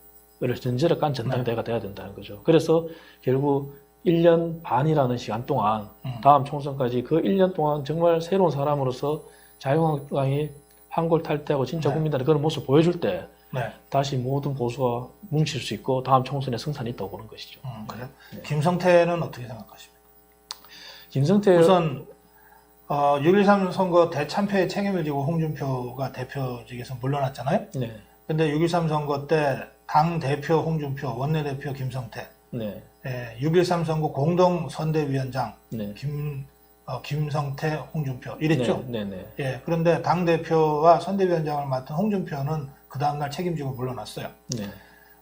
전제를 깐 전당대회가 돼야 된다는 거죠. 그래서 결국 1년 반이라는 시간 동안 다음 총선까지 그 1년 동안 정말 새로운 사람으로서 자유한국당이 환골탈태하고 진짜 네. 국민들의 그런 모습을 보여줄 때 네. 다시 모든 보수가 뭉칠 수 있고 다음 총선에 승산이 있다고 보는 것이죠. 그래요? 네. 김성태는 어떻게 생각하십니까? 김성태 우선 6.13 선거 대참패의 책임을 지고 홍준표가 대표직에서 물러났잖아요. 네. 근데 6.13 선거 때 당 대표 홍준표, 원내대표 김성태, 네. 6.13 선거 공동 선대위원장 네. 김성태, 홍준표 이랬죠. 네. 네. 예, 그런데 당 대표와 선대위원장을 맡은 홍준표는 그 다음날 책임지고 물러났어요. 네.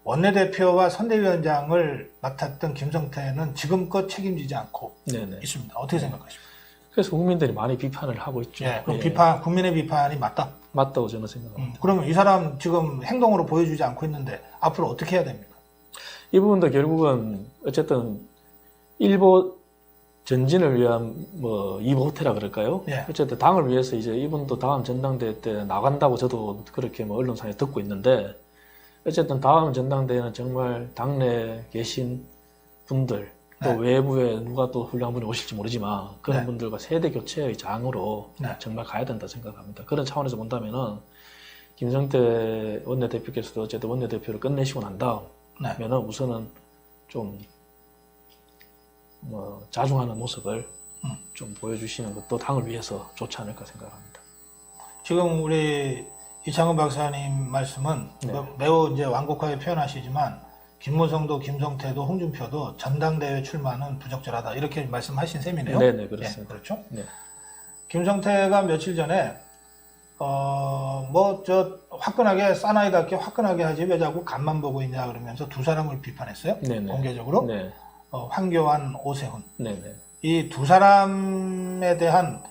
원내대표와 선대위원장을 맡았던 김성태는 지금껏 책임지지 않고 네. 네. 있습니다. 어떻게 생각하십니까? 그래서 국민들이 많이 비판을 하고 있죠. 예, 그럼 예. 국민의 비판이 맞다. 맞다고 저는 생각합니다. 그러면 이 사람 지금 행동으로 보여주지 않고 있는데 앞으로 어떻게 해야 됩니까? 이 부분도 결국은 어쨌든 일보 전진을 위한 뭐 이보태라 그럴까요? 예. 어쨌든 당을 위해서 이제 이분도 다음 전당대회 때 나간다고 저도 그렇게 뭐 언론상에 듣고 있는데 어쨌든 다음 전당대회는 정말 당내에 계신 분들 또 네. 외부에 누가 또 훌륭한 분이 오실지 모르지만 그런 네. 분들과 세대 교체의 장으로 네. 정말 가야 된다 생각합니다. 그런 차원에서 본다면은 김성태 원내대표께서도 어쨌든 원내대표를 끝내시고 난 다음에는 우선은 좀 뭐 자중하는 모습을 좀 보여주시는 것도 당을 위해서 좋지 않을까 생각합니다. 지금 우리 이창훈 박사님 말씀은 네. 매우 이제 완곡하게 표현하시지만 김무성도 김성태도 홍준표도 전당대회 출마는 부적절하다 이렇게 말씀하신 셈이네요. 네네 그렇습니다. 예, 그렇죠. 네. 김성태가 며칠 전에 뭐 저 화끈하게 사나이답게 화끈하게 하지 왜 자꾸 간만 보고 있냐 그러면서 두 사람을 비판했어요. 네네. 공개적으로 네. 황교안, 오세훈 네네. 이 두 사람에 대한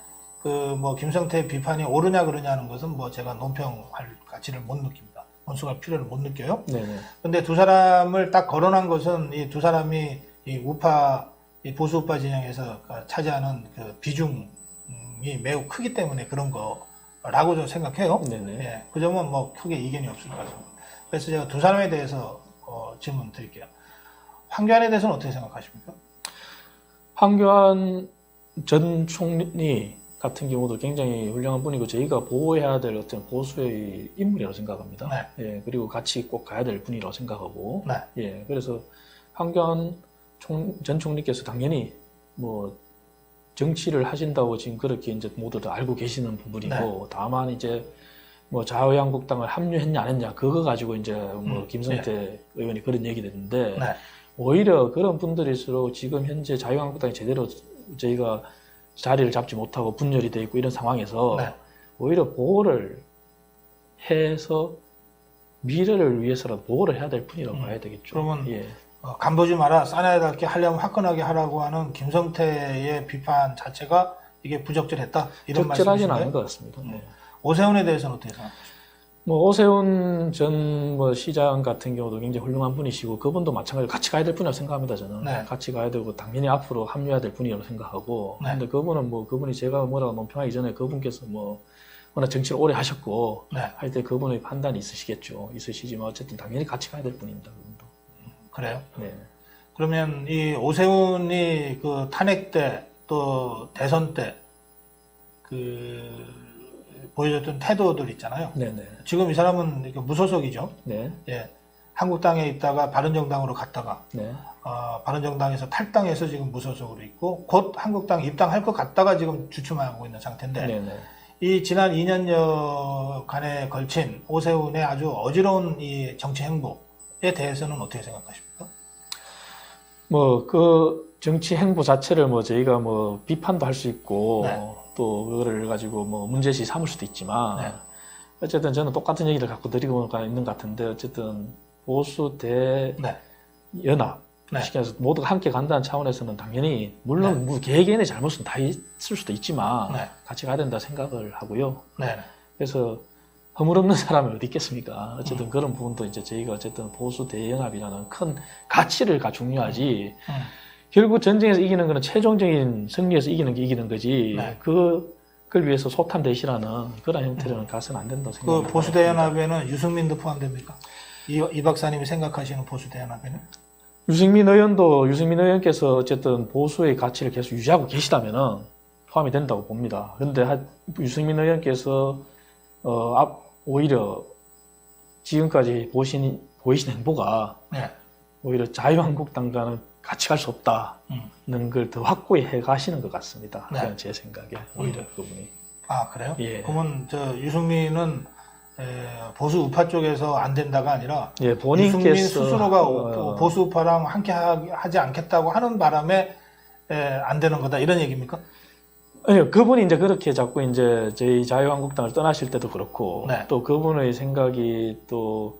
그 뭐 김성태의 비판이 옳으냐 그러냐는 것은 뭐 제가 논평할 가치를 못 느낍니다. 논술할 필요를 못 느껴요. 네네. 근데 두 사람을 딱 거론한 것은 이 두 사람이 이 우파, 이 보수우파 진영에서 차지하는 그 비중이 매우 크기 때문에 그런 거라고 저는 생각해요. 네네. 예, 그 점은 뭐 크게 이견이 없을 것 같습니다. 그래서 제가 두 사람에 대해서 질문 드릴게요. 황교안에 대해서는 어떻게 생각하십니까? 황교안 전 총리 같은 경우도 굉장히 훌륭한 분이고 저희가 보호해야 될 어떤 보수의 인물이라고 생각합니다. 네. 예, 그리고 같이 꼭 가야 될 분이라고 생각하고, 네. 예, 그래서 황교안 전 총리께서 당연히 뭐 정치를 하신다고 지금 그렇게 이제 모두 다 알고 계시는 부분이고, 네. 다만 이제 뭐 자유한국당을 합류했냐 안 했냐 그거 가지고 이제 뭐 김성태 의원이 그런 얘기를 했는데. 네. 오히려 그런 분들일수록 지금 현재 자유한국당이 제대로 저희가 자리를 잡지 못하고 분열이 돼 있고 이런 상황에서 네. 오히려 보호를 해서 미래를 위해서라도 보호를 해야 될 뿐이라고 봐야 되겠죠. 그러면 예. 간보지 마라, 사나이답게 하려면 화끈하게 하라고 하는 김성태의 비판 자체가 이게 부적절했다, 이런 적절하지는 말씀이신가요? 않은 것 같습니다. 네. 오세훈에 대해서는 어떻게 생각하십니까? 뭐 오세훈 전 뭐 시장 같은 경우도 굉장히 훌륭한 분이시고 그분도 마찬가지로 같이 가야 될 분이라고 생각합니다. 저는 네. 같이 가야 되고 당연히 앞으로 합류해야 될 분이라고 생각하고 네. 근데 그분은 뭐 그분이 제가 뭐라고 논평하기 전에 그분께서 뭐 워낙 정치를 오래 하셨고 네. 할 때 그분의 판단이 있으시지만 어쨌든 당연히 같이 가야 될 분입니다. 그분도. 그래요? 네. 그러면 이 오세훈이 그 탄핵 때 또 대선 때 그 보여줬던 태도들 있잖아요. 네네. 지금 이 사람은 이렇게 무소속이죠. 네. 예. 한국당에 있다가 바른정당으로 갔다가 네. 바른정당에서 탈당해서 지금 무소속으로 있고 곧 한국당 입당할 것 같다가 지금 주춤하고 있는 상태인데 네네. 이 지난 2년여간에 걸친 오세훈의 아주 어지러운 이 정치 행보에 대해서는 어떻게 생각하십니까? 뭐 그 정치 행보 자체를 뭐 저희가 뭐 비판도 할 수 있고 네. 또 그거를 가지고 뭐 문제시 삼을 수도 있지만 네. 어쨌든 저는 똑같은 얘기를 갖고 드리고 있는 것 같은데 어쨌든 보수 네. 대연합 네. 시켜서 모두가 함께 간다는 차원에서는 당연히 물론 뭐 개개인의 잘못은 다 있을 수도 있지만 네. 같이 가야 된다 생각을 하고요. 네. 그래서 허물없는 사람이 어디 있겠습니까? 어쨌든 그런 부분도 이제 저희가 어쨌든 보수 대연합이라는 큰 가치를 중요하지. 결국 전쟁에서 이기는 거는 최종적인 승리에서 이기는 게 이기는 거지. 네. 그걸 위해서 소탄 대시라는 그런 형태로는 가서는 안 된다고 그 생각합니다. 보수 대연합에는 유승민도 포함됩니까? 이 박사님이 생각하시는 보수 대연합에는? 유승민 의원께서 어쨌든 보수의 가치를 계속 유지하고 계시다면은 포함이 된다고 봅니다. 그런데 유승민 의원께서 오히려 지금까지 보이신 행보가 네. 오히려 자유한국당과는 같이 갈 수 없다는 걸 더 확고히 해 가시는 것 같습니다. 네. 그냥 제 생각에 오히려 그분이. 아, 그래요? 예. 그러면 유승민은 보수 우파 쪽에서 안 된다가 아니라 예, 본인께서 유승민 스스로가 보수 우파랑 함께 하지 않겠다고 하는 바람에 안 되는 거다, 이런 얘기입니까? 아니요, 그분이 이제 그렇게 자꾸 이제 저희 자유한국당을 떠나실 때도 그렇고 네. 또 그분의 생각이 또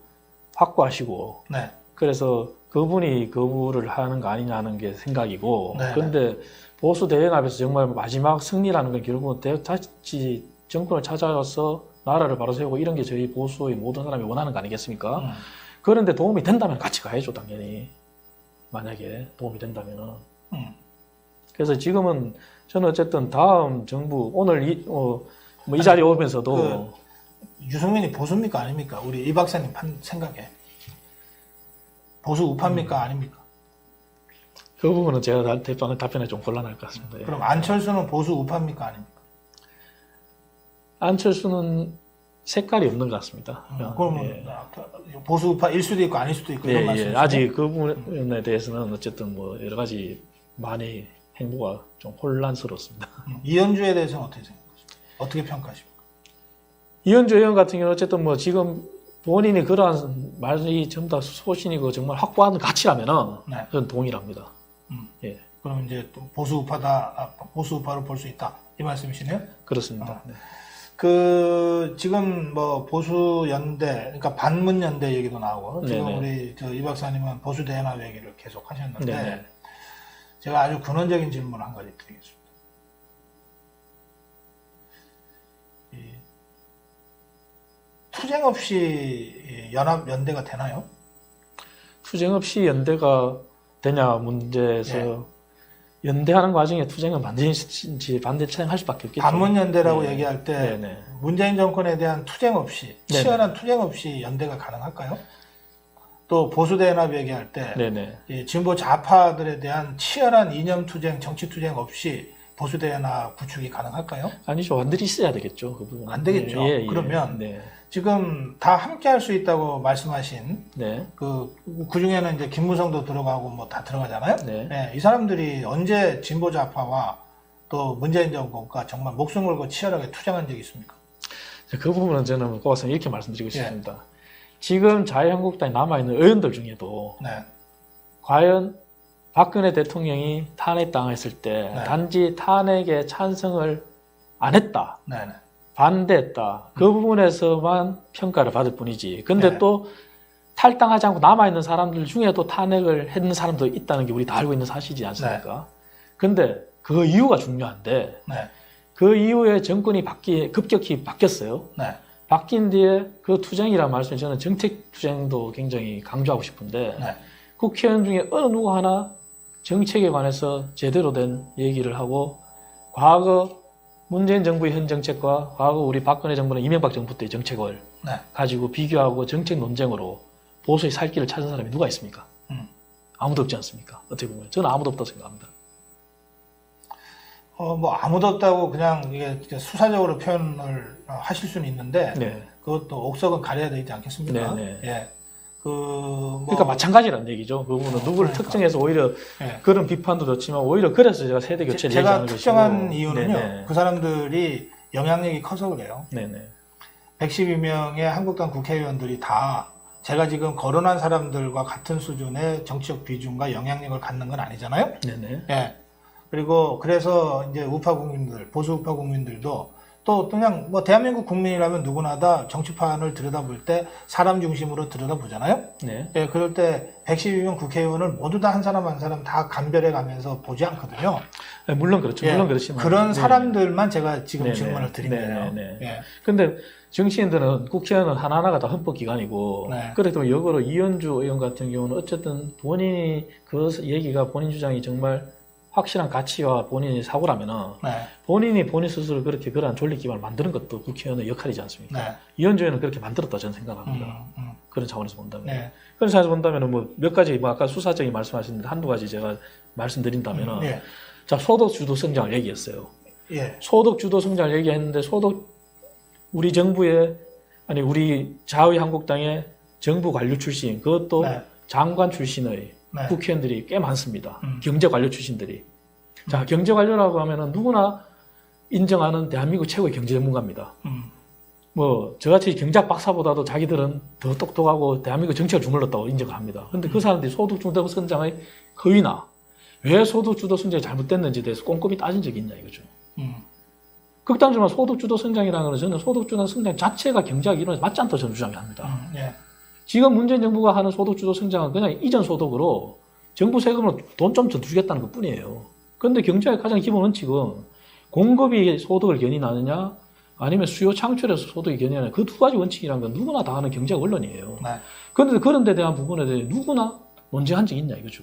확고하시고 네. 그래서 그분이 거부를 하는 거 아니냐는 게 생각이고 네. 그런데 보수 대연합에서 정말 마지막 승리라는 건 결국은 다시 정권을 찾아와서 나라를 바로 세우고 이런 게 저희 보수의 모든 사람이 원하는 거 아니겠습니까? 그런데 도움이 된다면 같이 가야죠, 당연히. 만약에 도움이 된다면은. 그래서 지금은 저는 어쨌든 다음 정부 오늘 이 자리에 오면서도 유승민이 보수입니까 아닙니까? 우리 이 박사님 생각에 보수 우파입니까 아닙니까? 그 부분은 제가 답변에 좀 곤란할 것 같습니다. 예. 그럼 안철수는 보수 우파입니까 아닙니까? 안철수는 색깔이 없는 것 같습니다. 그러면 예. 보수 우파일 수도 있고 아닐 수도 있고 이런 말씀이시죠? 아직 그 부분에 대해서는 어쨌든 뭐 여러 가지 많이 행보가 좀 혼란스럽습니다. 이현주에 대해서는 어떻게 생각하십니까? 어떻게 평가하십니까? 이현주 의원 같은 경우는 어쨌든 뭐 지금 본인이 그러한 말이 전부 다 소신이고 정말 확고한 가치라면은 네. 저는 동일합니다. 예, 그럼 이제 또 보수 우파로 볼 수 있다, 이 말씀이시네요? 그렇습니다. 네. 지금 뭐 보수 연대, 그러니까 반문 연대 얘기도 나오고 지금 네네. 우리 이 박사님은 보수 대연합 얘기를 계속 하셨는데 네네. 제가 아주 근원적인 질문 한 가지 드리겠습니다. 투쟁 없이 연대가 되나요? 투쟁 없이 연대가 되냐 문제에서 네. 연대하는 과정에 투쟁은 반드시 투쟁할 수밖에 없겠죠. 반문 연대라고 네. 얘기할 때 네네. 문재인 정권에 대한 투쟁 없이, 네네. 치열한 투쟁 없이 연대가 가능할까요? 또 보수 대연합 얘기할 때 네네. 이 진보 좌파들에 대한 치열한 이념 투쟁, 정치 투쟁 없이 보수 대연합 구축이 가능할까요? 아니죠. 완전히 있어야 되겠죠. 그 부분은. 안 되겠죠. 그러면 네. 지금 다 함께 할 수 있다고 말씀하신 네. 그 중에는 이제 김무성도 들어가고 뭐 다 들어가잖아요. 네. 네, 이 사람들이 언제 진보 좌파와 또 문재인 정권과 정말 목숨 걸고 치열하게 투쟁한 적이 있습니까? 그 부분은 저는 고맙습니다. 이렇게 말씀드리고 예. 싶습니다. 지금 자유한국당에 남아있는 의원들 중에도 네. 과연 박근혜 대통령이 탄핵당했을 때 네. 단지 탄핵에 찬성을 안 했다. 네네. 반대했다. 그 부분에서만 평가를 받을 뿐이지. 근데 네. 또 탈당하지 않고 남아있는 사람들 중에도 탄핵을 했는 사람도 있다는 게 우리 다 알고 있는 사실이지 않습니까? 근데 그 이유가 중요한데 네. 그 이후에 정권이 급격히 바뀌었어요. 네. 바뀐 뒤에 그 투쟁이라는 말씀을 저는 정책 투쟁도 굉장히 강조하고 싶은데 네. 국회의원 중에 어느 누구 하나 정책에 관해서 제대로 된 얘기를 하고 과거 문재인 정부의 현 정책과 과거 우리 박근혜 정부는 이명박 정부 때의 정책을 네. 가지고 비교하고 정책 논쟁으로 보수의 살 길을 찾은 사람이 누가 있습니까? 아무도 없지 않습니까? 어떻게 보면 저는 아무도 없다고 생각합니다. 뭐 아무도 없다고 그냥 이게 수사적으로 표현을 하실 수는 있는데 네. 그것도 옥석은 가려야 되지 않겠습니까? 네, 네. 예. 뭐 그러니까 마찬가지라는 얘기죠. 그 부분은 누구를 그러니까. 특정해서 오히려 예. 그런 비판도 좋지만 오히려 그래서 제가 세대 교체를 제가 얘기하는 특정한 것이고. 이유는요. 네네. 그 사람들이 영향력이 커서 그래요. 네네. 112명의 한국당 국회의원들이 다 제가 지금 거론한 사람들과 같은 수준의 정치적 비중과 영향력을 갖는 건 아니잖아요. 네네. 예. 그리고 그래서 이제 우파 국민들, 보수 우파 국민들도 또 그냥 뭐 대한민국 국민이라면 누구나 다 정치판을 들여다볼 때 사람 중심으로 들여다보잖아요. 네. 예, 그럴 때 112명 국회의원을 모두 다 한 사람 한 사람 다 감별해 가면서 보지 않거든요. 네, 물론 그렇죠. 예, 물론 그렇지만 그런 네. 사람들만 제가 지금 네네. 질문을 드린 거예요. 네네. 예. 근데 정치인들은 국회의원은 하나하나가 다 헌법기관이고 네. 그래도 역으로 이현주 의원 같은 경우는 어쨌든 본인이 그 얘기가 본인 주장이 정말 확실한 가치와 본인의 사고라면은 네. 본인이 본인 스스로 그렇게 그러한 존립 기반을 만드는 것도 국회의원의 역할이지 않습니까? 네. 이현주 의원은 그렇게 만들었다 저는 생각합니다. 그런 차원에서 본다면. 네. 그런 차원에서 본다면 뭐 몇 가지 뭐 아까 수사적인 말씀하셨는데 한두 가지 제가 말씀드린다면은 예. 자 소득 주도 성장을 얘기했어요. 예. 소득 주도 성장을 얘기했는데 우리 정부의 아니 우리 자유한국당의 정부 관료 출신 그것도 네. 장관 출신의 네. 국회의원들이 꽤 많습니다. 경제 관료 출신들이. 자 경제 관료라고 하면은 누구나 인정하는 대한민국 최고의 경제 전문가입니다. 뭐 저같이 경제학 박사보다도 자기들은 더 똑똑하고 대한민국 정책을 주물렀다고 인정을 합니다. 그런데 그 사람들이 소득 주도 성장의 허위나 왜 소득 주도 성장이 잘못됐는지에 대해서 꼼꼼히 따진 적이 있냐 이거죠. 극단적으로 소득 주도 성장이라는 것은 저는 소득 주도 성장 자체가 경제학 이론에 맞지 않다고 저는 주장합니다. 예. 지금 문재인 정부가 하는 소득 주도 성장은 그냥 이전 소득으로 정부 세금으로 돈 좀 더 주겠다는 것 뿐이에요. 그런데 경제의 가장 기본 원칙은 공급이 소득을 견인하느냐 아니면 수요 창출에서 소득이 견인하느냐 그 두 가지 원칙이라는 건 누구나 다 아는 경제학 원론이에요. 네. 그런데 그런 데 대한 부분에 대해 누구나 논쟁한 적이 있냐 이거죠.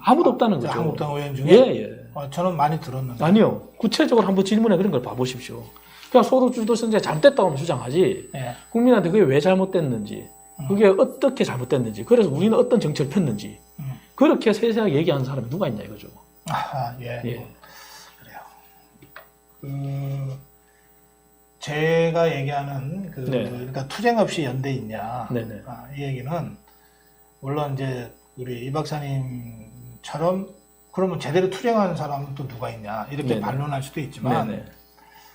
아무도 없다는 거죠. 한국당 의원 중에 예. 저는 많이 들었는데. 아니요. 구체적으로 한번 질문해 그런 걸 봐보십시오. 그냥 소득 주도 성장이 잘못됐다고 주장하지 예. 국민한테 그게 왜 잘못됐는지 그게 어떻게 잘못됐는지 그래서 우리는 어떤 정책을 폈는지 그렇게 세세하게 얘기하는 사람이 누가 있냐 이거죠. 아, 예. 예. 그래요. 제가 얘기하는 네. 그러니까 투쟁 없이 연대 있냐. 네네. 이 얘기는 물론 이제 우리 이 박사님처럼 그러면 제대로 투쟁하는 사람은 또 누가 있냐 이렇게 네네. 반론할 수도 있지만 네네.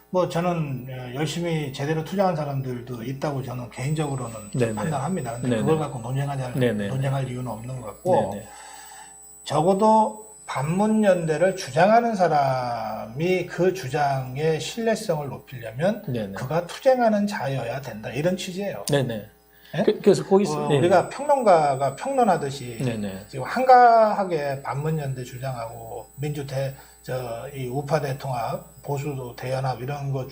뭐 저는 열심히 제대로 투쟁한 사람들도 있다고 저는 개인적으로는 네네. 판단합니다. 근데 네네. 그걸 갖고 네네. 논쟁할 이유는 없는 것 같고 네네. 적어도 반문연대를 주장하는 사람이 그 주장의 신뢰성을 높이려면 네네. 그가 투쟁하는 자여야 된다 이런 취지예요. 네네. 네? 그래서 거기서 우리가 평론가가 평론하듯이 네네. 지금 한가하게 반문연대 주장하고 이 우파 대통합, 보수도 대연합 이런 거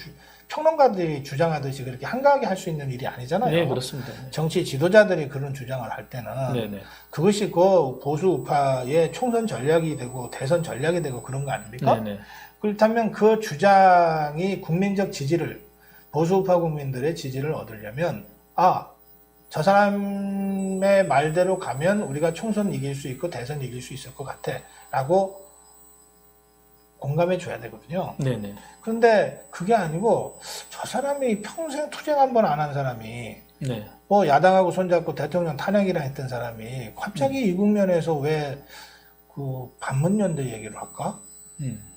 평론가들이 주장하듯이 그렇게 한가하게 할 수 있는 일이 아니잖아요. 네, 그렇습니다. 정치 지도자들이 그런 주장을 할 때는 네네. 그것이 그 보수 우파의 총선 전략이 되고 대선 전략이 되고 그런 거 아닙니까? 네네. 그렇다면 그 주장이 국민적 지지를 보수 우파 국민들의 지지를 얻으려면 저 사람의 말대로 가면 우리가 총선 이길 수 있고 대선 이길 수 있을 것 같아 라고 공감해 줘야 되거든요. 네네. 그런데 그게 아니고 저 사람이 평생 투쟁 한 번 안 한 사람이 네. 뭐 야당하고 손잡고 대통령 탄핵이라 했던 사람이 갑자기 이 국면에서 왜 그 반문연대 얘기를 할까?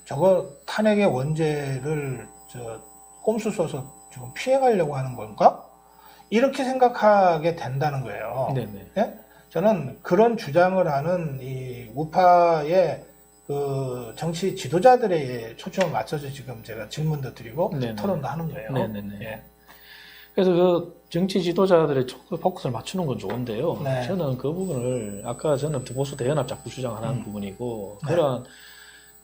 저거 탄핵의 원죄를 꼼수 써서 지금 피해가려고 하는 건가? 이렇게 생각하게 된다는 거예요. 네네. 예? 저는 그런 주장을 하는 이 우파의 그 정치 지도자들의 초점을 맞춰서 지금 제가 질문도 드리고 네네. 토론도 하는 거예요. 네네네. 예. 그래서 그 정치 지도자들의 포커스를 맞추는 건 좋은데요. 네. 저는 그 부분을 아까 저는 보수 대연합 자꾸 주장하는 부분이고 네. 그러한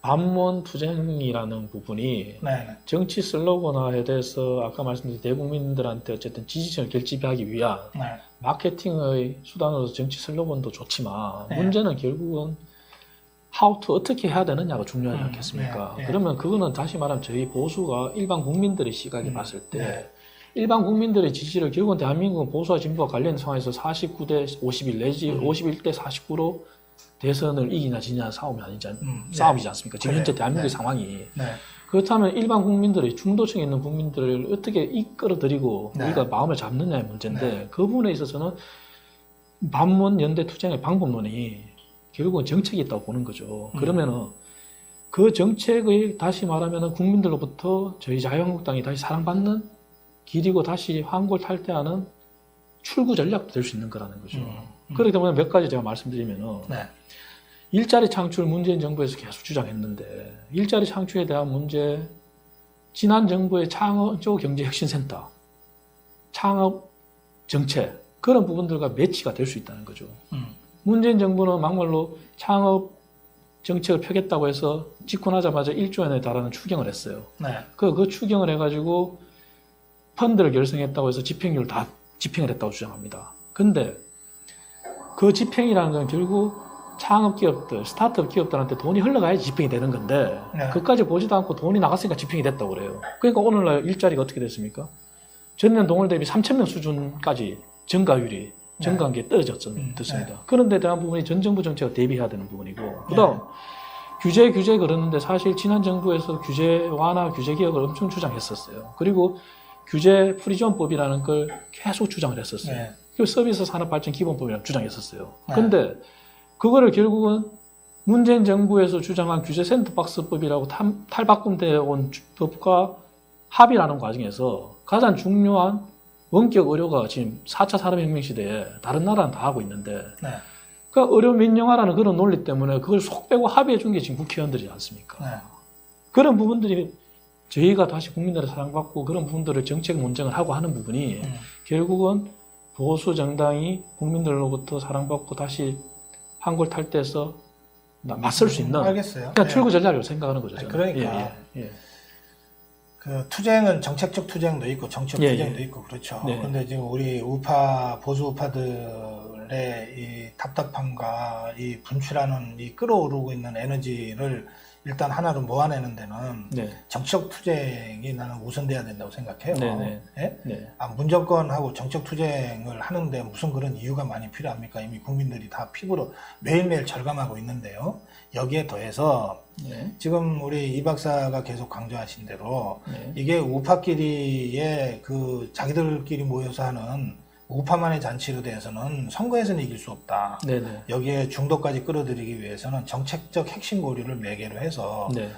반문 투쟁이라는 부분이 네. 정치 슬로건화에 대해서 아까 말씀드린 대국민들한테 어쨌든 지지층을 결집하기 위한 네. 마케팅의 수단으로서 정치 슬로건도 좋지만 네. 문제는 결국은 how to 어떻게 해야 되느냐가 중요하지 않겠습니까? 네. 네. 그러면 그거는 다시 말하면 저희 보수가 일반 국민들의 시각에 봤을 때 네. 일반 국민들의 지지를 결국은 대한민국은 보수와 진보와 관련 상황에서 49대 51 내지 51대 49로 대선을 이기냐 지냐 싸움이지 않습니까? 지금 현재 대한민국의 상황이. 네. 그렇다면 일반 국민들의 중도층에 있는 국민들을 어떻게 이끌어들이고 네. 우리가 마음을 잡느냐의 문제인데 네. 그 부분에 있어서는 반문 연대 투쟁의 방법론이 결국은 정책이 있다고 보는 거죠. 그러면은 그 정책의 다시 말하면은 국민들로부터 저희 자유한국당이 다시 사랑받는 길이고 다시 환골탈태하는 출구 전략도 될 수 있는 거라는 거죠. 그렇기 때문에 몇 가지 제가 말씀드리면은 네. 일자리 창출 문재인 정부에서 계속 주장했는데 일자리 창출에 대한 문제 지난 정부의 창조 경제혁신센터 창업 정책 그런 부분들과 매치가 될 수 있다는 거죠. 문재인 정부는 막말로 창업 정책을 펴겠다고 해서 집권하자마자 1조 원에 달하는 추경을 했어요. 네. 그 추경을 해가지고 펀드를 결성했다고 해서 집행률 다 집행을 했다고 주장합니다. 근데 그 집행이라는 건 결국 창업 기업들, 스타트업 기업들한테 돈이 흘러가야지 집행이 되는 건데 네. 그까지 보지도 않고 돈이 나갔으니까 집행이 됐다고 그래요. 그러니까 오늘날 일자리가 어떻게 됐습니까? 전년 동월 대비 3,000명 수준까지 증가율이 증가한 게 떨어졌습니다. 네. 그런 데 대한 부분이 전 정부 정책과 대비해야 되는 부분이고 그다음 규제 그러는데 사실 지난 정부에서 규제 완화, 규제 개혁을 엄청 주장했었어요. 그리고 규제 프리존법이라는 걸 계속 주장을 했었어요. 네. 그리고 서비스 산업 발전 기본법이라고 주장했었어요. 네. 근데 그거를 결국은 문재인 정부에서 주장한 규제 샌드박스법이라고 탈바꿈되어 온 법과 합의라는 과정에서 가장 중요한 원격 의료가 지금 4차 산업혁명 시대에 다른 나라는 다 하고 있는데 네. 그러니까 의료 민영화라는 그런 논리 때문에 그걸 속 빼고 합의해 준 게 지금 국회의원들이지 않습니까? 네. 그런 부분들이 저희가 다시 국민들의 사랑받고 그런 부분들을 정책 논쟁을 하고 하는 부분이 결국은 보수 정당이 국민들로부터 사랑받고 다시 환골탈태해서 맞설 수 있는 알겠어요. 그러니까 네. 출구 전략이라고 생각하는 거죠. 저는. 그러니까 예. 그 투쟁은 정책적 투쟁도 있고 정치적 예, 투쟁도 예. 있고 그렇죠. 네. 근데 지금 우리 보수 우파들의 이 답답함과 이 분출하는 이 끌어오르고 있는 에너지를 일단 하나로 모아내는 데는 네. 정치적 투쟁이 나는 우선돼야 된다고 생각해요. 네. 예? 네. 문정권하고 정책 투쟁을 하는데 무슨 그런 이유가 많이 필요합니까? 이미 국민들이 다 피부로 매일매일 절감하고 있는데요. 여기에 더해서 네. 지금 우리 이 박사가 계속 강조하신 대로 네. 이게 우파끼리의 그 자기들끼리 모여서 하는 우파만의 잔치로 대해서는 선거에서는 이길 수 없다. 네네. 여기에 중도까지 끌어들이기 위해서는 정책적 핵심 고리를 매개로 해서 네.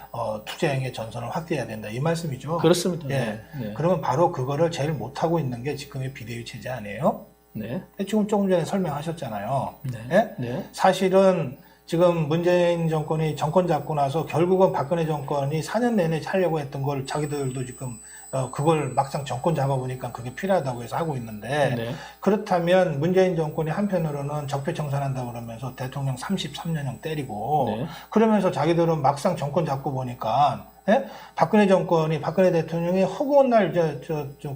투쟁의 전선을 확대해야 된다. 이 말씀이죠. 그렇습니다. 예. 네. 그러면 바로 그거를 제일 못하고 있는 게 지금의 비대위 체제 아니에요? 네. 지금 조금 전에 설명하셨잖아요. 네. 예? 네. 사실은 지금 문재인 정권이 정권 잡고 나서 결국은 박근혜 정권이 4년 내내 하려고 했던 걸 자기들도 지금 그걸 막상 정권 잡아보니까 그게 필요하다고 해서 하고 있는데 네. 그렇다면 문재인 정권이 한편으로는 적폐청산한다고 그러면서 대통령 33년형 때리고 네. 그러면서 자기들은 막상 정권 잡고 보니까 예? 박근혜 대통령이 허구한 날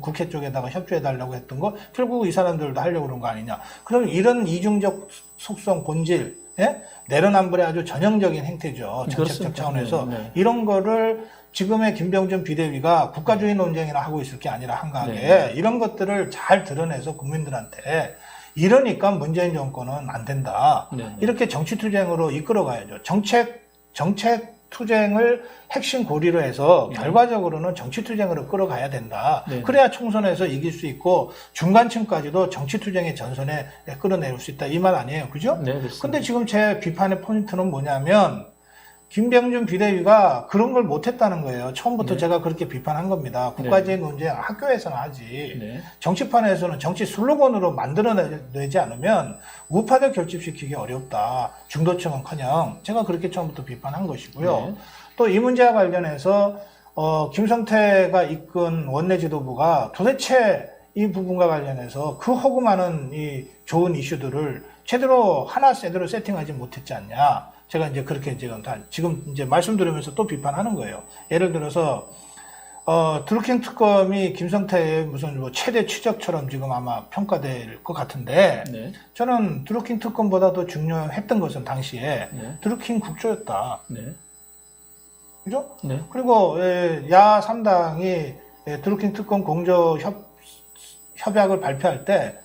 국회 쪽에다가 협조해달라고 했던 거 결국 이 사람들도 하려고 그런 거 아니냐. 그럼 이런 이중적 속성 본질 예? 내로남불의 아주 전형적인 행태죠. 정책적 그렇습니다. 차원에서 네. 이런 거를 지금의 김병준 비대위가 국가주의 논쟁이나 하고 있을 게 아니라 한가하게 네. 이런 것들을 잘 드러내서 국민들한테 이러니까 문재인 정권은 안 된다. 네. 이렇게 정치투쟁으로 이끌어가야죠. 정책 투쟁을 핵심 고리로 해서 결과적으로는 정치투쟁으로 끌어가야 된다. 네. 그래야 총선에서 이길 수 있고 중간층까지도 정치투쟁의 전선에 끌어내릴 수 있다. 이 말 아니에요. 그죠? 네, 그렇습니다. 근데 지금 제 비판의 포인트는 뭐냐면 김병준 비대위가 그런 걸 못했다는 거예요. 처음부터 네. 제가 그렇게 비판한 겁니다. 국가적인 논쟁 학교에서는 하지. 네. 정치판에서는 정치 슬로건으로 만들어내지 않으면 우파들 결집시키기 어렵다. 중도층은커녕 제가 그렇게 처음부터 비판한 것이고요. 네. 또 이 문제와 관련해서 김성태가 이끈 원내 지도부가 도대체 이 부분과 관련해서 그 허구 많은 이 좋은 이슈들을 제대로 세팅하지 못했지 않냐. 제가 이제 그렇게 지금 이제 말씀드리면서 또 비판하는 거예요. 예를 들어서 드루킹 특검이 김성태의 무슨 뭐 최대 취적처럼 지금 아마 평가될 것 같은데 네. 저는 드루킹 특검보다 더 중요했던 것은 당시에 네. 드루킹 국조였다. 네. 그죠? 네. 그리고 야 3당이 드루킹 특검 공조 협약을 발표할 때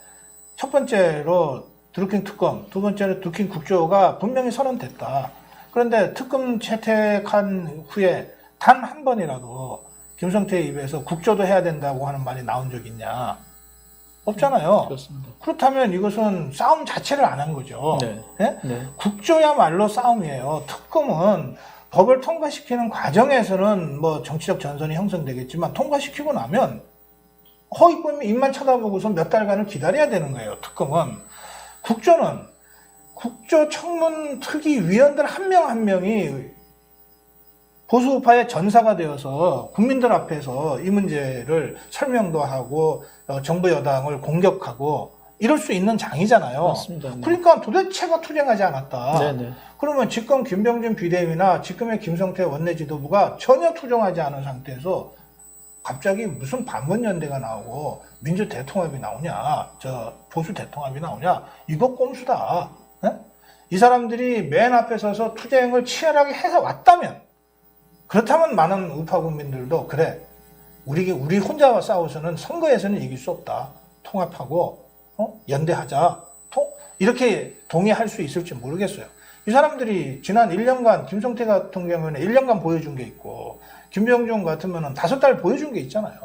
첫 번째로 드루킹 특검, 두 번째로 드루킹 국조가 분명히 선언됐다. 그런데 특검 채택한 후에 단 한 번이라도 김성태의 입에서 국조도 해야 된다고 하는 말이 나온 적 있냐? 없잖아요. 그렇습니다. 그렇다면 이것은 싸움 자체를 안 한 거죠. 네. 예? 네. 국조야말로 싸움이에요. 특검은 법을 통과시키는 과정에서는 뭐 정치적 전선이 형성되겠지만 통과시키고 나면 허위범이 입만 쳐다보고서 몇 달간을 기다려야 되는 거예요. 특검은. 국조는 국조 청문 특위 위원들 한 명 한 명이 보수우파의 전사가 되어서 국민들 앞에서 이 문제를 설명도 하고 정부 여당을 공격하고 이럴 수 있는 장이잖아요. 맞습니다. 네. 그러니까 도대체가 투쟁하지 않았다. 네네. 그러면 지금 김병준 비대위나 지금의 김성태 원내 지도부가 전혀 투쟁하지 않은 상태에서 갑자기 무슨 반문연대가 나오고 민주 대통합이 나오냐, 보수 대통합이 나오냐, 이거 꼼수다. 에? 이 사람들이 맨 앞에 서서 투쟁을 치열하게 해서 왔다면, 그렇다면 많은 우파 국민들도 그래, 우리 혼자 싸워서는 선거에서는 이길 수 없다. 통합하고 연대하자. 이렇게 동의할 수 있을지 모르겠어요. 이 사람들이 지난 1년간 김성태 같은 경우에는 1년간 보여준 게 있고 김병준 같으면 5달 보여준 게 있잖아요.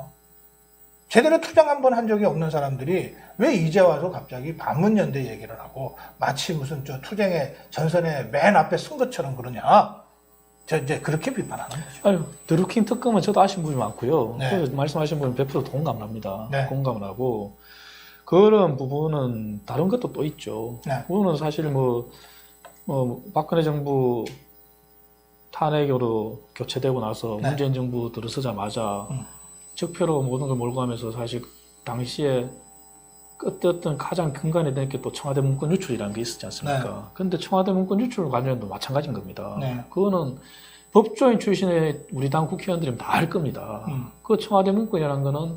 제대로 투쟁 한 번 한 적이 없는 사람들이 왜 이제 와서 갑자기 반문연대 얘기를 하고 마치 무슨 투쟁의 전선의 맨 앞에 쓴 것처럼 그러냐. 이제 그렇게 비판하는 거죠. 아유, 드루킹 특검은 저도 아신 분이 많고요. 네. 그 말씀하신 분은 100% 동감을 합니다. 네. 공감을 하고 그런 부분은 다른 것도 또 있죠. 네. 그거는 사실 박근혜 정부 탄핵으로 교체되고 나서 네. 문재인 정부 들어서자마자 적폐로 모든 걸 몰고 가면서 사실 당시에 어떤 가장 근간이 된 게 또 청와대 문건 유출이라는 게 있었지 않습니까? 그런데 청와대 문건 유출 관련도 마찬가지인 겁니다. 네. 그거는 법조인 출신의 우리 당 국회의원들이면 다 알 겁니다. 그 청와대 문건이라는 거는